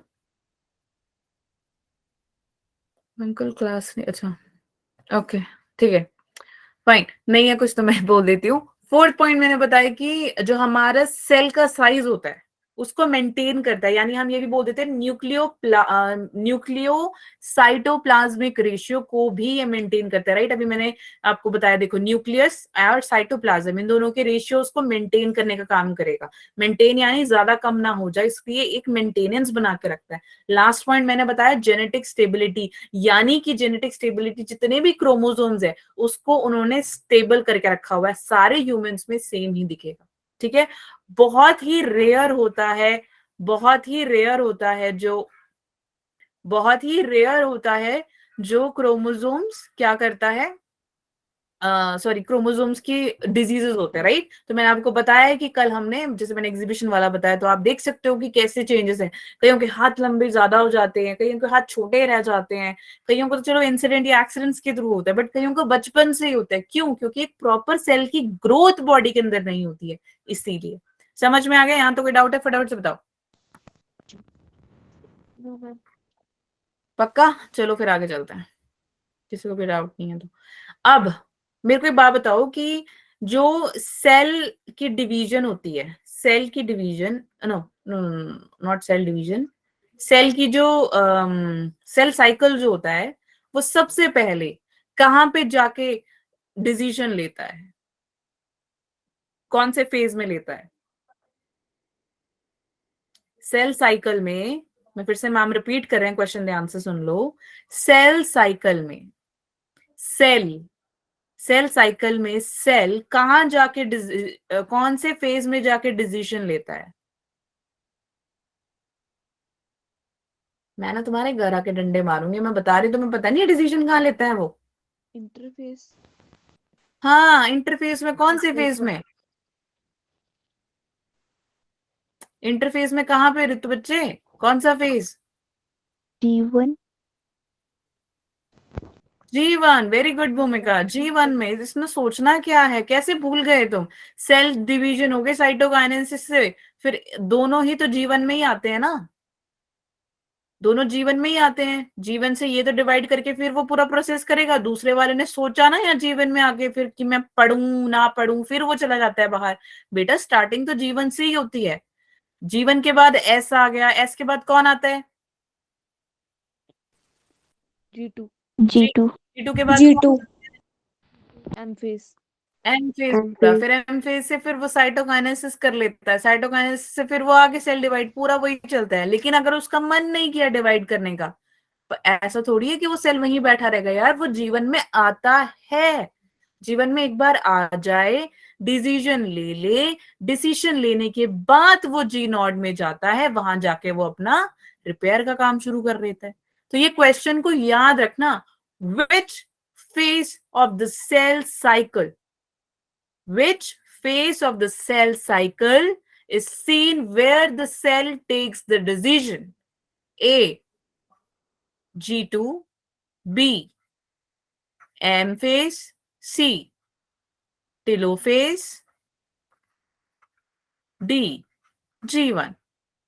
B: अंकल क्लास नहीं, अच्छा ओके ठीक है फाइन, नहीं है कुछ तो मैं बोल देती हूँ। फोर्थ पॉइंट मैंने बताया कि जो हमारा सेल का साइज होता है उसको मेंटेन करता है, यानी हम ये भी बोल देते हैं न्यूक्लियो साइटोप्लाज्मिक रेशियो को भी ये मेंटेन करता है, राइट? अभी मैंने आपको बताया, देखो न्यूक्लियस और साइटोप्लाज्म इन दोनों के रेशियोज को मेंटेन करने का काम करेगा। मेंटेन यानी ज्यादा कम ना हो जाए, इसलिए एक मेंटेनेंस बना के रखता है। लास्ट पॉइंट मैंने बताया जेनेटिक स्टेबिलिटी, यानी कि जेनेटिक स्टेबिलिटी जितने भी क्रोमोसोम्स है उसको उन्होंने स्टेबल करके रखा हुआ है, सारे ह्यूमंस में सेम ही दिखेगा। ठीक है, बहुत ही रेयर होता है, बहुत ही रेयर होता है जो क्रोमोसोम्स क्या करता है, सॉरी क्रोमोसोम्स की डिजीजेस होते हैं, राइट? तो मैंने आपको बताया है कि कल हमने, जैसे मैंने एग्जीबिशन वाला बताया, तो आप देख सकते हो कि कैसे चेंजेस हैं। कईयों के हाथ लंबे ज्यादा हो जाते हैं, कईयों के हाथ छोटे रह जाते हैं, कईयों को तो चलो इंसिडेंट या एक्सीडेंट्स के थ्रू होता है, बट कईयों को बचपन से ही होता है। क्यों? क्योंकि एक प्रॉपर सेल की ग्रोथ बॉडी के अंदर नहीं होती है, इसीलिए। समझ में आ गया? यहाँ तो कोई डाउट है? फटाफट से बताओ।
C: No ma'am.
B: पक्का? चलो फिर आगे चलते हैं, किसी को भी डाउट नहीं है तो। अब मेरे को एक बात बताओ कि जो सेल की डिवीजन होती है, सेल की division, no no not cell division, cell की जो सेल साइकिल जो होता है वो सबसे पहले कहां पे जाके डिसीजन लेता है, कौन से फेज में लेता है? सेल साइकिल में, मैं फिर से मैम रिपीट कर रहे हैं, क्वेश्चन ध्यान से सुन लो। सेल साइकिल में सेल साइकिल में सेल कहां जाके कौन से फेज में जाके डिसीजन लेता है? मैं ना तुम्हारे घर आके डंडे मारूंगी, मैं बता रही, तुम्हें पता नहीं है डिसीजन कहाँ लेता है वो?
C: इंटरफेस।
B: हाँ, इंटरफेस में। कौन से फेज में? इंटरफेस में कहाँ पे ऋतु बच्चे, कौन सा phase?
C: G1।
B: G1, very good भूमिका। G1 में इसमें सोचना क्या है, कैसे भूल गए तुम? सेल डिवीजन हो गए साइटोकाइनेसिस से, फिर दोनों ही तो जीवन में ही आते हैं ना, दोनों जीवन में ही आते हैं। जीवन से ये तो डिवाइड करके फिर वो पूरा प्रोसेस करेगा, दूसरे वाले ने सोचा ना यहाँ जीवन में आके फिर कि मैं पढ़ूं ना पढ़ूं, फिर वो चला जाता है बाहर। बेटा स्टार्टिंग तो जीवन से ही होती है। जीवन के बाद एस आ गया, एस के बाद कौन आता है?
C: G2।
B: G2 के बाद
C: G2। M phase.
B: M phase
D: M
B: होता है,
D: phase।
B: फिर एम फेज से फिर वो साइटोकाइनेसिस कर लेता है, साइटोकाइनेसिस से फिर वो आगे सेल डिवाइड, पूरा वही चलता है। लेकिन अगर उसका मन नहीं किया डिवाइड करने का, तो ऐसा थोड़ी है कि वो सेल वहीं बैठा रहेगा यार, वो जीवन में आता है। जीवन में एक बार आ जाए, डिसीजन ले ले, डिसीजन लेने के बाद वो जी नॉड में जाता है, वहां जाके वो अपना रिपेयर का काम शुरू कर देता है। तो ये क्वेश्चन को याद रखना, which phase of the cell cycle, which phase of the cell cycle is seen where the cell takes the decision? A, G2, B, M phase, C, telophase, D, G1।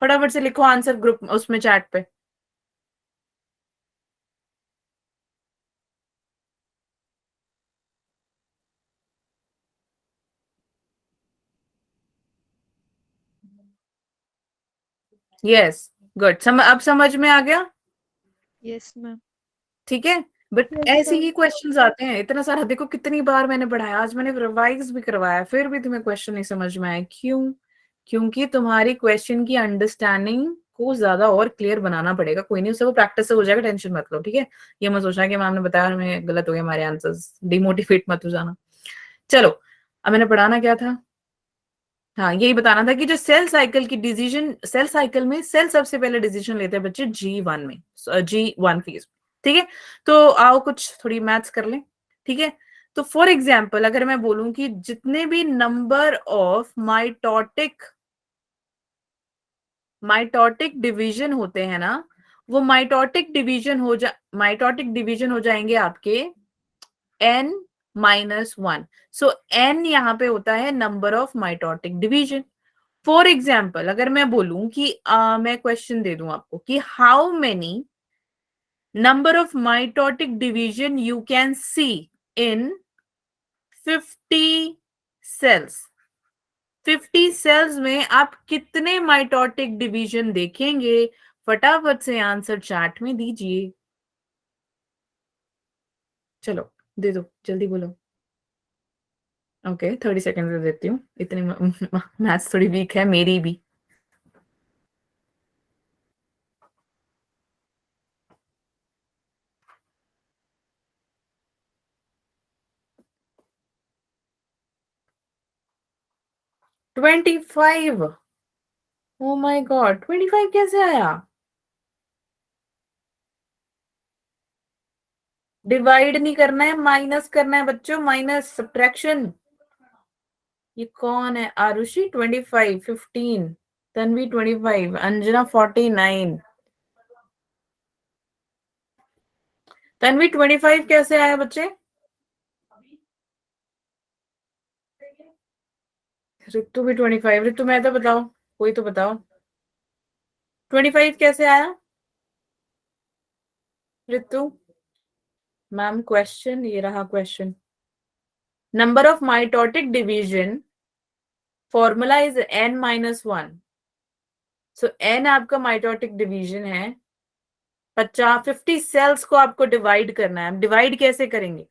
B: फटाफट से लिखो आंसर ग्रुप उसमें chat पे। Yes good, अब समझ में आ गया?
C: Yes ma'am.
B: ठीक है, बट ऐसे ही क्वेश्चंस आते हैं इतना सारा। देखो कितनी बार मैंने पढ़ाया, आज मैंने रिवाइज भी करवाया, फिर भी तुम्हें क्वेश्चन नहीं समझ में आया। क्यों? क्योंकि तुम्हारी क्वेश्चन की अंडरस्टैंडिंग को ज्यादा और क्लियर बनाना पड़ेगा। कोई नहीं, उससे वो प्रैक्टिस से हो जाएगा, टेंशन मत लो, ठीक है। ये मत सोचना कि मैम ने बताया हमें गलत हो गया हमारे आंसर्स, डिमोटिवेट मत हो जाना। चलो, अब मैंने पढ़ाना क्या था, हाँ यही बताना था कि जो सेल साइकिल की डिसीजन, सेल साइकिल में सेल सबसे पहले डिसीजन लेते हैं बच्चे G1 में, G1 फेज, ठीक है। तो आओ कुछ थोड़ी मैथ्स कर लें, ठीक है। तो फॉर एग्जाम्पल अगर मैं बोलूं कि जितने भी नंबर ऑफ माइटोटिक डिवीजन होते हैं ना, वो माइटोटिक डिवीजन हो जाएंगे आपके n-1। सो n यहाँ पे होता है number of mitotic division. For example अगर मैं बोलूं कि मैं क्वेश्चन दे दूं आपको कि how many number of mitotic division you can see in 50 cells, 50 cells में आप कितने माइटोटिक डिवीजन देखेंगे, फटाफट से आंसर चैट में दीजिए। चलो दे दो, जल्दी बोलो। ओके 30 सेकेंड दे देती हूँ, इतनी मैथ्स थोड़ी वीक है मेरी भी। ट्वेंटी 25। ओ माय गॉड, 25 कैसे आया? डिवाइड नहीं करना है, माइनस करना है बच्चों, माइनस सब्ट्रैक्शन। ये कौन है? आरुषि 25, 15, तन्वी 25, अंजना 49। तन्वी 25 कैसे आया बच्चे? ऋतु भी 25, ऋतु मैं तो बताओ, कोई तो बताओ 25 कैसे आया ऋतु? मैम क्वेश्चन ये रहा question. Number of mitotic division formula is n-1। So n आपका माइटोटिक डिवीजन है, 50 सेल्स को आपको डिवाइड करना है। डिवाइड कैसे करेंगे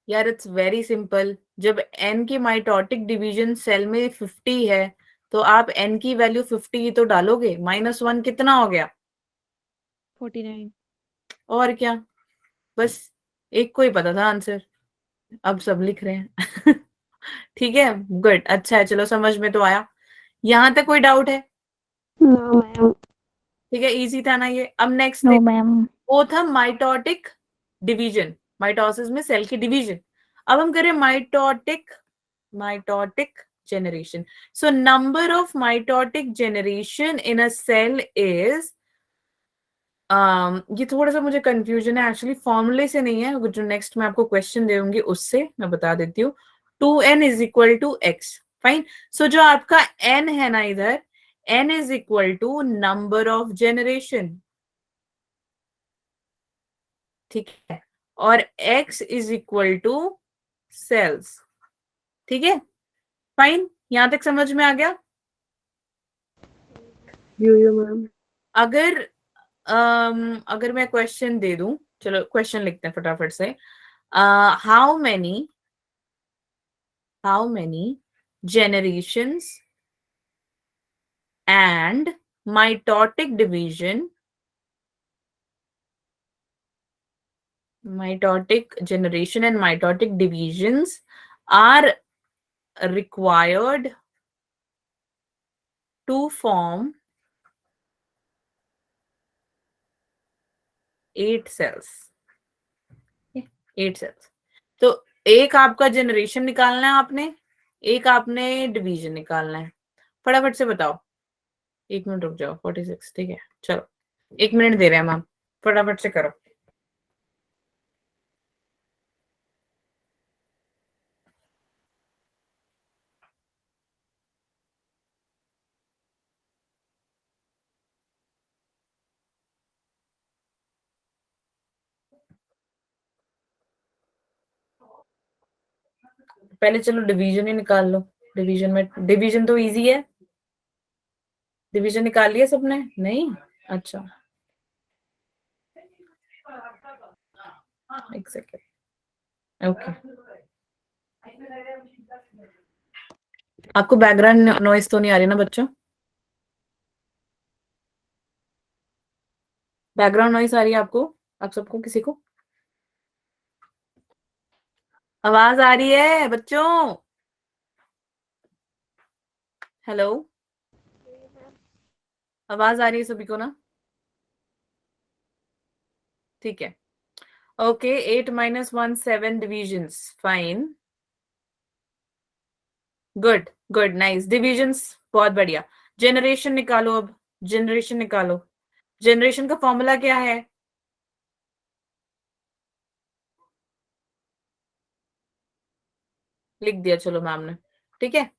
B: यार? It's very simple. जब n की माइटोटिक डिवीजन सेल में 50 है तो आप n की वैल्यू 50 ही तो डालोगे, -1 कितना हो गया?
C: 49।
B: और क्या, बस एक को ही पता था आंसर, अब सब लिख रहे हैं। ठीक है, गुड, अच्छा है, चलो समझ में तो आया। यहां तक कोई डाउट है?
A: No ma'am.
B: ठीक है, इजी था ना ये। अब नेक्स्ट
A: नो
B: देखो,
A: मैम।
B: वो था माइटोटिक डिवीजन, माइटोसिस में सेल की डिवीजन। अब हम करें mitotic generation. So number of mitotic generation in a cell is ये थोड़ा सा मुझे कंफ्यूजन है एक्चुअली, फॉर्मूले से नहीं है, जो नेक्स्ट मैं आपको क्वेश्चन दूंगी उससे मैं बता देती हूँ। 2n is equal to x, fine. So जो आपका n है ना इधर, n is equal to number of generation, ठीक है, और x is equal to cells, ठीक है, फाइन। यहां तक समझ में आ गया?
D: Yo ma'am.
B: अगर अगर मैं क्वेश्चन दे दूं, चलो क्वेश्चन लिखते हैं फटाफट से। How many generations and mitotic division, mitotic generation and mitotic divisions are required to form 8 cells, 8 cells। तो एक आपका जनरेशन निकालना है आपने, एक आपने डिवीजन निकालना है। फटाफट से बताओ, 1 मिनट रुक जाओ, 46, ठीक है, चलो 1 मिनट दे रहे हैं मैम, फटाफट से करो। पहले चलो डिवीजन ही निकाल लो। डिवीजन तो इजी है, डिवीजन निकाल लिया सबने? नहीं, अच्छा एक सेकेंड, ओके। आपको बैकग्राउंड नॉइस तो नहीं आ रही ना बच्चों? बैकग्राउंड नॉइस आ रही है आपको, आप सबको, किसी को आवाज आ रही है बच्चों? हेलो, आवाज आ रही है सभी को ना? ठीक है, okay. 8 - 1 7 divisions, fine, good good, nice. Divisions बहुत बढ़िया। जनरेशन निकालो अब, जनरेशन निकालो। जनरेशन का फॉर्मूला क्या है? लिख दिया, चलो मैम ने, ठीक है।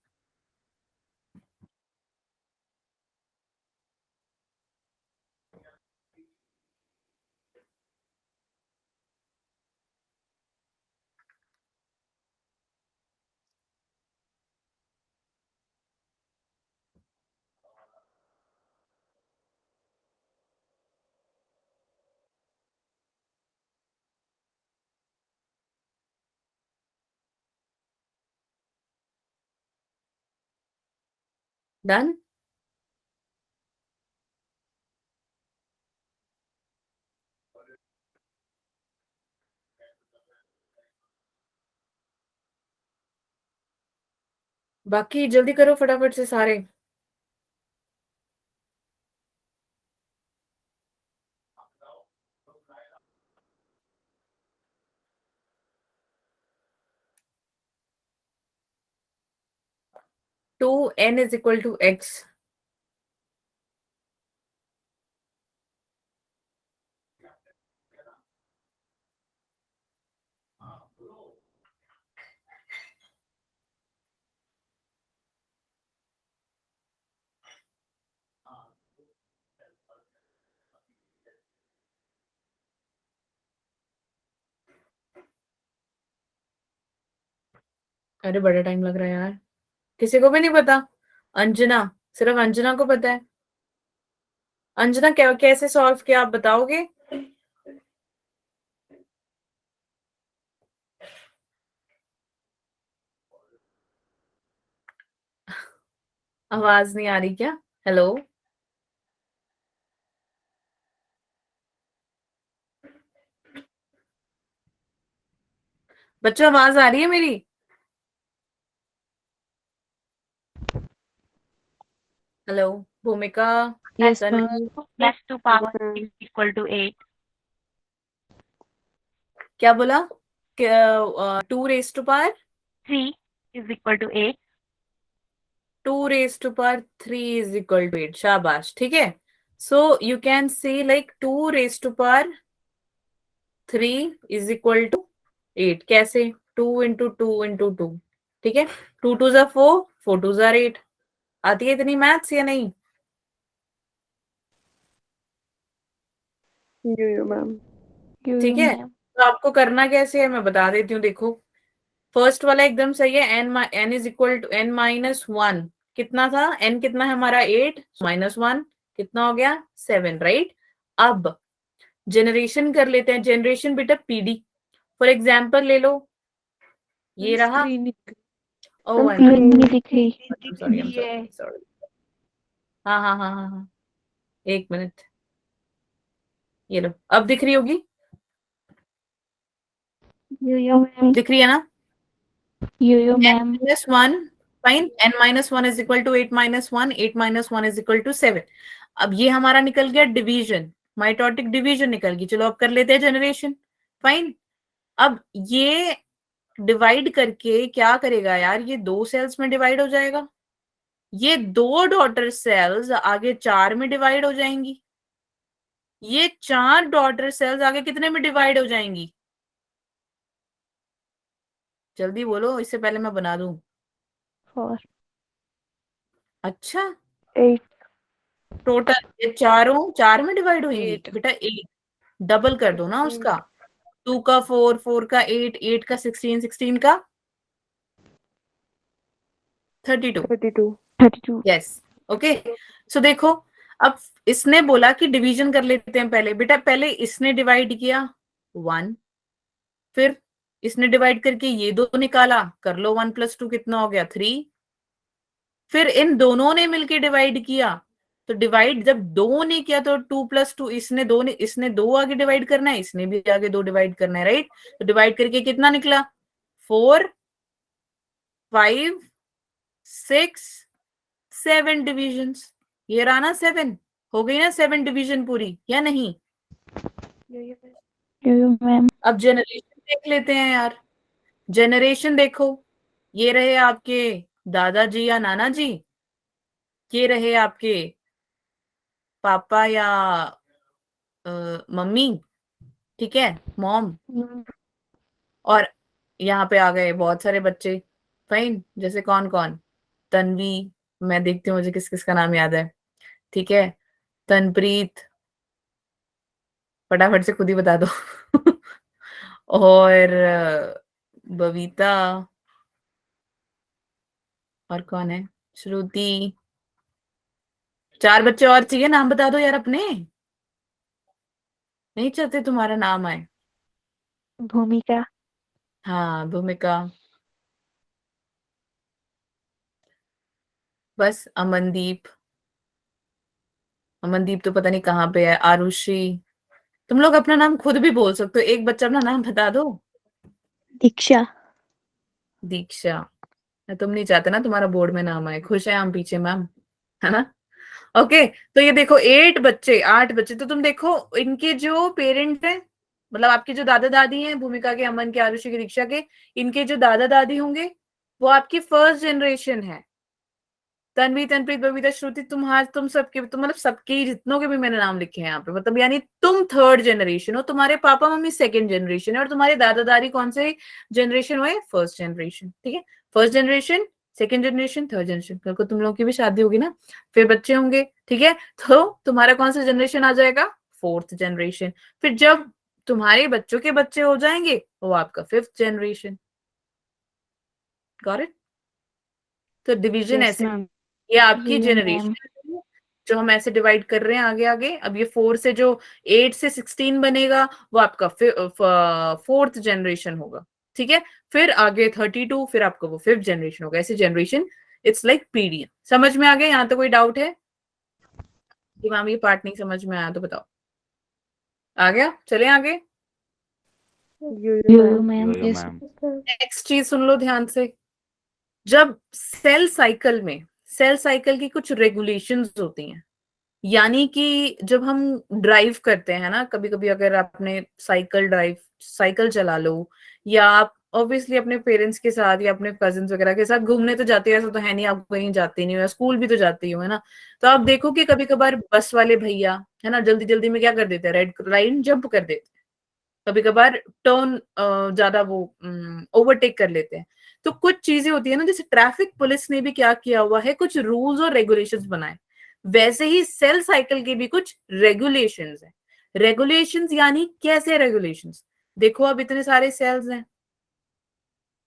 B: डन। बाकी जल्दी करो फटाफट से सारे। Two n is equal to x। अरे बड़ा टाइम लग रहा है यार, किसी को भी नहीं पता? अंजना, सिर्फ अंजना को पता है। अंजना, कैसे सॉल्व किया आप बताओगे? आवाज नहीं आ रही क्या? हेलो, बच्चों आवाज आ रही है मेरी? हेलो, भूमिका,
C: Yes,
B: Sunny,
C: ma'am.
A: Plus 2 power
D: ma'am.
A: is equal to 8.
B: क्या बोला? 2 raise to power
A: 3 is equal to 8.
B: 2 raise to power 3 is equal to 8। शाबाश, ठीक है। So you can say like 2 raise to power 3 is equal to 8। कैसे? 2 into 2 into 2, ठीक है। 2 2 ज़ा 4, 4 2 ज़ा 8। आती है इतनी मैथ्स या नहीं?
D: यो मैम।
B: ठीक है, तो आपको करना कैसे है मैं बता देती हूँ। देखो, फर्स्ट वाला एकदम सही है। n is equal to n-1। कितना था? n कितना है हमारा? 8 -1 कितना हो गया? 7, राइट। अब जनरेशन कर लेते हैं। जनरेशन बेटा पीडी फॉर एग्जाम्पल ले लो, ये रहा।
C: Screen.
B: Oh
D: ma'am
B: I
A: Screen
D: screen
A: नहीं दिख रही।
B: सॉरी,
C: ये
B: सॉरी। हाँ हाँ हाँ हाँ हाँ, एक मिनट, ये लो, अब दिख रही होगी,
A: यो मैम,
B: दिख रही है ना?
A: Yo ma'am.
B: n-1, fine. n-1 is equal to 8 - 1, 8 - 1 is equal to 7। अब ये हमारा निकल गया डिवीजन, माइटोटिक डिवीजन निकल गई। चलो अब कर लेते हैं जनरेशन, फाइन। अब ये डिवाइड करके क्या करेगा यार? ये 2 सेल्स में डिवाइड हो जाएगा। ये 2 डॉटर सेल्स आगे 4 में डिवाइड हो जाएंगी। ये 4 डॉटर सेल्स आगे कितने में डिवाइड हो जाएंगी? जल्दी बोलो, इससे पहले मैं बना दूं।
A: 4।
B: अच्छा,
D: 8
B: टोटल ये चारों 4 में डिवाइड होंगी
C: 8.
B: बेटा। 8 डबल कर दो ना
D: 16
B: उसका। 2 का 4, 4 का 8, 8 का 16, 16 का 32।
D: 32
A: 32।
B: Yes, okay. सो देखो, अब इसने बोला कि डिवीजन कर लेते हैं पहले। बेटा पहले इसने डिवाइड किया 1, फिर इसने डिवाइड करके ये 2 निकाला, कर लो 1 + 2 कितना हो गया? 3। फिर इन दोनों ने मिलके डिवाइड किया, तो डिवाइड जब 2 ने किया तो 2 + 2, इसने 2 आगे डिवाइड करना है, इसने भी आगे 2 डिवाइड करना है, राइट? तो डिवाइड करके कितना निकला? 4 5 6 7 डिविजन्स। ये रहा ना 7, हो गई ना 7 डिवीजन पूरी, या नहीं?
A: यो मैम।
B: अब जनरेशन देख लेते हैं यार। जनरेशन देखो, ये रहे आपके दादाजी या नाना जी, ये रहे आपके पापा या मम्मी, ठीक है, मॉम, और यहाँ पे आ गए बहुत सारे बच्चे। फाइन, जैसे कौन कौन? तन्वी, मैं देखती हूँ मुझे किस किस का नाम याद है, ठीक है, तनप्रीत, फटाफट से खुद ही बता दो और बबीता, और कौन है? श्रुति। 4 बच्चे और चाहिए, नाम बता दो यार अपने, नहीं चाहते तुम्हारा नाम आए।
A: भूमिका।
B: हाँ, भूमिका, बस अमनदीप। अमनदीप तो पता नहीं कहाँ पे है। आरुषि। तुम लोग अपना नाम खुद भी बोल सकते हो, एक बच्चा अपना नाम बता दो।
A: दीक्षा।
B: दीक्षा। तुम नहीं चाहते ना तुम्हारा बोर्ड में नाम आए, खुश है हम पीछे मैम, है ना? ओके, तो ये देखो 8 बच्चे, तो तुम देखो इनके जो पेरेंट हैं, मतलब आपके जो दादा दादी हैं, भूमिका के, अमन के, आरुषि के, दीक्षा के, इनके जो दादा दादी होंगे वो आपकी फर्स्ट जनरेशन है। तन्वी, तनप्रीत, बबीता, श्रुति, तुम सबके, तुम मतलब सबके जितनों के भी मैंने नाम लिखे हैं यहाँ पे, मतलब यानी तुम 3rd जनरेशन हो, तुम्हारे पापा मम्मी 2nd जनरेशन है, और तुम्हारे दादा दादी कौन से जनरेशन हुए? 1st जनरेशन, ठीक है। 1st generation, 2nd generation, 3rd generation. कल को तुम लोगों की भी शादी होगी ना, फिर बच्चे होंगे, ठीक है, तो तुम्हारा कौन सा जनरेशन आ जाएगा? 4th generation. फिर जब तुम्हारे बच्चों के बच्चे हो जाएंगे वो आपका 5th जनरेशन। Got it? तो डिवीजन
C: यस
B: ऐसे,
C: मैम।
B: ये आपकी
A: जी,
B: जनरेशन है जो हम ऐसे डिवाइड कर रहे हैं आगे आगे। अब ये 4 से जो 8 से 16 बनेगा वो आपका 4th जनरेशन होगा, ठीक है। फिर आगे 32, फिर आपका वो 5th जनरेशन होगा। ऐसे जनरेशन, इट्स लाइक पीडीएफ। समझ में आ गया? यहाँ तो कोई डाउट है कि मैम ये पार्ट नहीं समझ में आया तो बताओ। आ गया? चले आगे।
A: यो ma'am.
E: Yo-yo,
C: Yes.
E: ma'am.
B: Next चीज सुन लो ध्यान से। जब सेल साइकिल की कुछ रेगुलेशंस होती हैं, यानी कि जब हम ड्राइव करते हैं ना, कभी कभी अगर आपने साइकिल चला लो, या आप ऑब्वियसली अपने पेरेंट्स के साथ या अपने कजिन्स वगैरह के साथ घूमने तो जाते हो, ऐसा तो है नहीं आप कहीं जाते नहीं हो, या स्कूल भी तो जाते ही हो, है ना? तो आप देखो कि कभी कभार बस वाले भैया, है ना, जल्दी जल्दी में क्या कर देते हैं? रेड लाइन जंप कर देते हैं। कभी कभार टर्न ज्यादा वो ओवरटेक कर लेते हैं। तो कुछ चीजें होती है ना, जैसे ट्रैफिक पुलिस ने भी क्या किया हुआ है, कुछ रूल्स और रेगुलेशंस बनाए, वैसे ही सेल साइकिल के भी कुछ रेगुलेशंस है। रेगुलेशंस यानी कैसे रेगुलेशंस? देखो अब इतने सारे सेल्स हैं,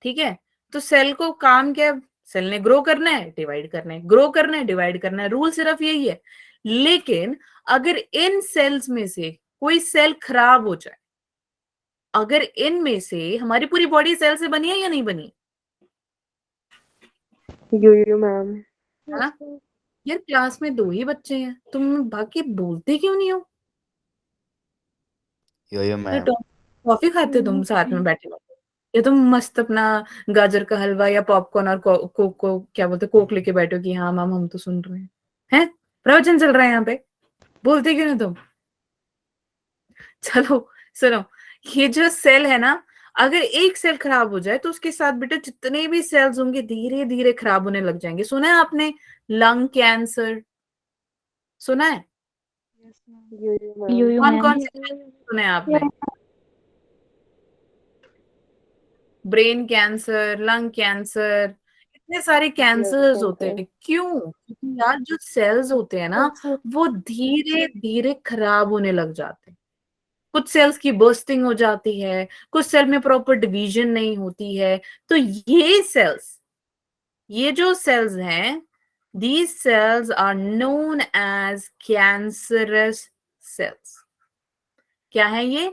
B: ठीक है, तो सेल को काम क्या है? सेल ने ग्रो करना है, डिवाइड करना है, ग्रो करना है, डिवाइड करना है, रूल सिर्फ यही है। लेकिन अगर इन सेल्स में से कोई सेल खराब हो जाए, अगर इनमें से, हमारी पूरी बॉडी सेल से बनी है या नहीं बनी?
D: यो मैम।
B: है ना? यार क्लास में 2 ही बच्चे हैं, तुम बाकी बोलते क्यों नहीं हो?
E: Yo-yo, ma'am.
B: कॉफी खाते हो तुम साथ में बैठे बैठे, या तुम मस्त अपना गाजर का हलवा या पॉपकॉर्न और कोक को क्या बोलते, कोक लेके बैठो कि हाँ मैम हम तो सुन रहे हैं प्रवचन चल रहा है यहाँ पे, बोलते क्यों नहीं तुम? चलो सुनो, ये जो सेल है ना, अगर एक सेल खराब हो जाए तो उसके साथ बेटा जितने भी सेल्स होंगे धीरे धीरे खराब होने लग जाएंगे। सुना है आपने लंग कैंसर? सुना है?
A: यो
B: कौन
A: मैम।
B: कौन से सुने हैं आपने? ब्रेन कैंसर, लंग कैंसर, इतने सारे कैंसर्स होते हैं। क्यों? क्योंकि यार जो सेल्स होते हैं ना वो धीरे धीरे खराब होने लग जाते हैं। कुछ सेल्स की बर्स्टिंग हो जाती है, कुछ सेल में प्रॉपर डिवीजन नहीं होती है। तो ये जो सेल्स हैं, these cells are known as cancerous cells. क्या है ये?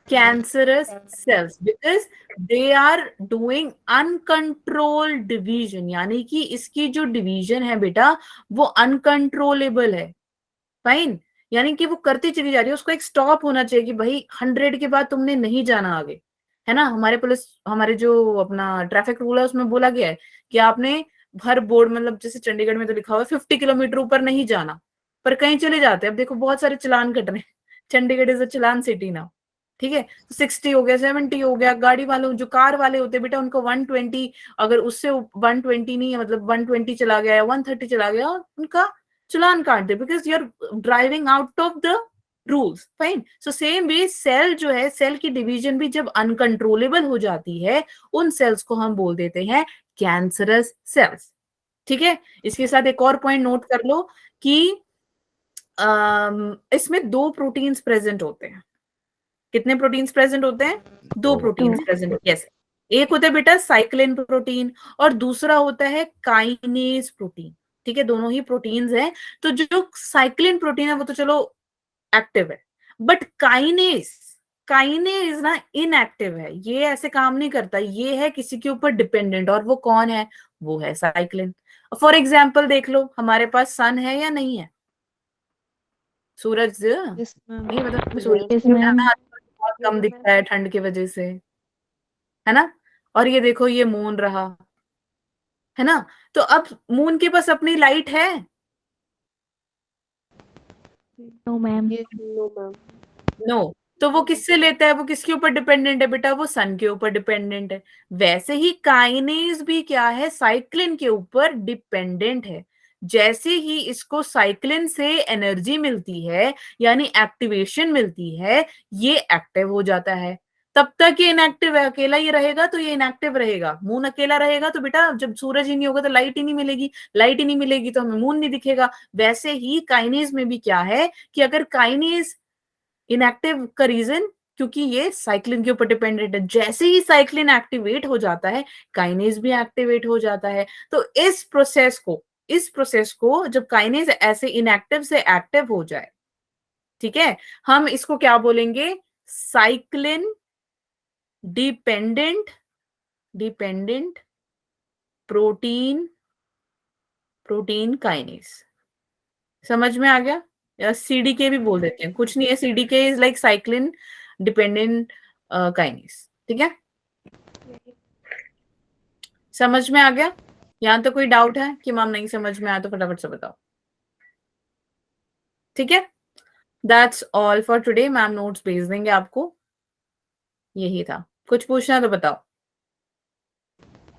B: Cancerous cells, because they are doing uncontrolled division, यानी कि इसकी जो डिवीजन है बेटा वो अनकंट्रोलेबल है। फाइन, यानी कि वो करती चली जा रही है, उसको एक स्टॉप होना चाहिए कि भाई 100 के बाद तुमने नहीं जाना आगे, है ना। हमारे जो अपना ट्रैफिक रूल है उसमें बोला गया है कि आपने हर बोर्ड, मतलब जैसे चंडीगढ़ में तो लिखा हुआ है 50 किलोमीटर ऊपर नहीं जाना, पर कहीं चले जाते हैं। अब देखो बहुत सारे चालान कट रहे हैं, Chandigarh is a challan city ना, ठीक है। 60 हो गया, 70 हो गया, गाड़ी वालों जो कार वाले होते हैं बेटा उनको 120, अगर उससे 120 नहीं है, मतलब 120 चला गया या 130 चला गया, उनका चालान काट दे, because you are driving out of the rules, fine. So same way cell जो है, सेल की डिवीजन भी जब अनकंट्रोलेबल हो जाती है, उन सेल्स को हम बोल देते हैं कैंसरस सेल्स, ठीक है। इसके साथ एक और पॉइंट नोट कर लो कि इसमें 2 प्रोटीन्स प्रेजेंट होते हैं। कितने प्रोटीन्स प्रेजेंट होते हैं? 2 प्रोटीन्स प्रेजेंट होते हैं, यस। एक होता है बेटा साइक्लिन प्रोटीन और दूसरा होता है काइनेज प्रोटीन, ठीक है। दोनों ही प्रोटीन्स हैं। तो जो साइक्लिन प्रोटीन है वो तो चलो एक्टिव है, बट काइनेज ना इनएक्टिव है, ये ऐसे काम नहीं करता, ये है किसी के ऊपर डिपेंडेंट, और वो कौन है? वो है साइक्लिन। फॉर एग्जाम्पल देख लो, हमारे पास सन है या नहीं है? सूरज
C: यस मैम।
B: नहीं, मतलब सूरज
A: Yes, ma'am.
B: आजकल बहुत कम दिखता है ठंड की वजह से, है ना। और ये देखो ये मून रहा, है ना। तो अब मून के पास अपनी लाइट है?
A: No, ma'am.
C: ये
D: नो मैम।
B: नो। तो वो किससे लेता है? वो किसके ऊपर डिपेंडेंट है बेटा? वो सन के ऊपर डिपेंडेंट है। वैसे ही काइनेज भी क्या है? साइक्लिन के ऊपर डिपेंडेंट है। जैसे ही इसको साइक्लिन से एनर्जी मिलती है, यानी एक्टिवेशन मिलती है, ये एक्टिव हो जाता है। तब तक ये इनएक्टिव है, अकेला ये रहेगा तो ये इनएक्टिव रहेगा। मून अकेला रहेगा तो बेटा जब सूरज ही नहीं होगा तो लाइट ही नहीं मिलेगी, लाइट ही नहीं मिलेगी तो हमें मून नहीं दिखेगा। वैसे ही काइनेज में भी क्या है कि अगर काइनेज इनएक्टिव का रीजन, क्योंकि ये साइक्लिन के ऊपर डिपेंडेंट है, जैसे ही साइक्लिन एक्टिवेट हो जाता है काइनेज भी एक्टिवेट हो जाता है। तो इस प्रोसेस को जब काइनेज ऐसे इनएक्टिव से एक्टिव हो जाए, ठीक है, हम इसको क्या बोलेंगे? Cyclin dependent protein kinase. समझ में आ गया? या सीडीके भी बोल देते हैं, कुछ नहीं है, CDK is like cyclin dependent kinase, ठीक है। समझ में आ गया? यहां तो कोई डाउट है कि मैम नहीं समझ में आया तो फटाफट से बताओ, ठीक है। That's all for today. Ma'am notes भेज देंगे आपको, यही था। कुछ पूछना है तो बताओ।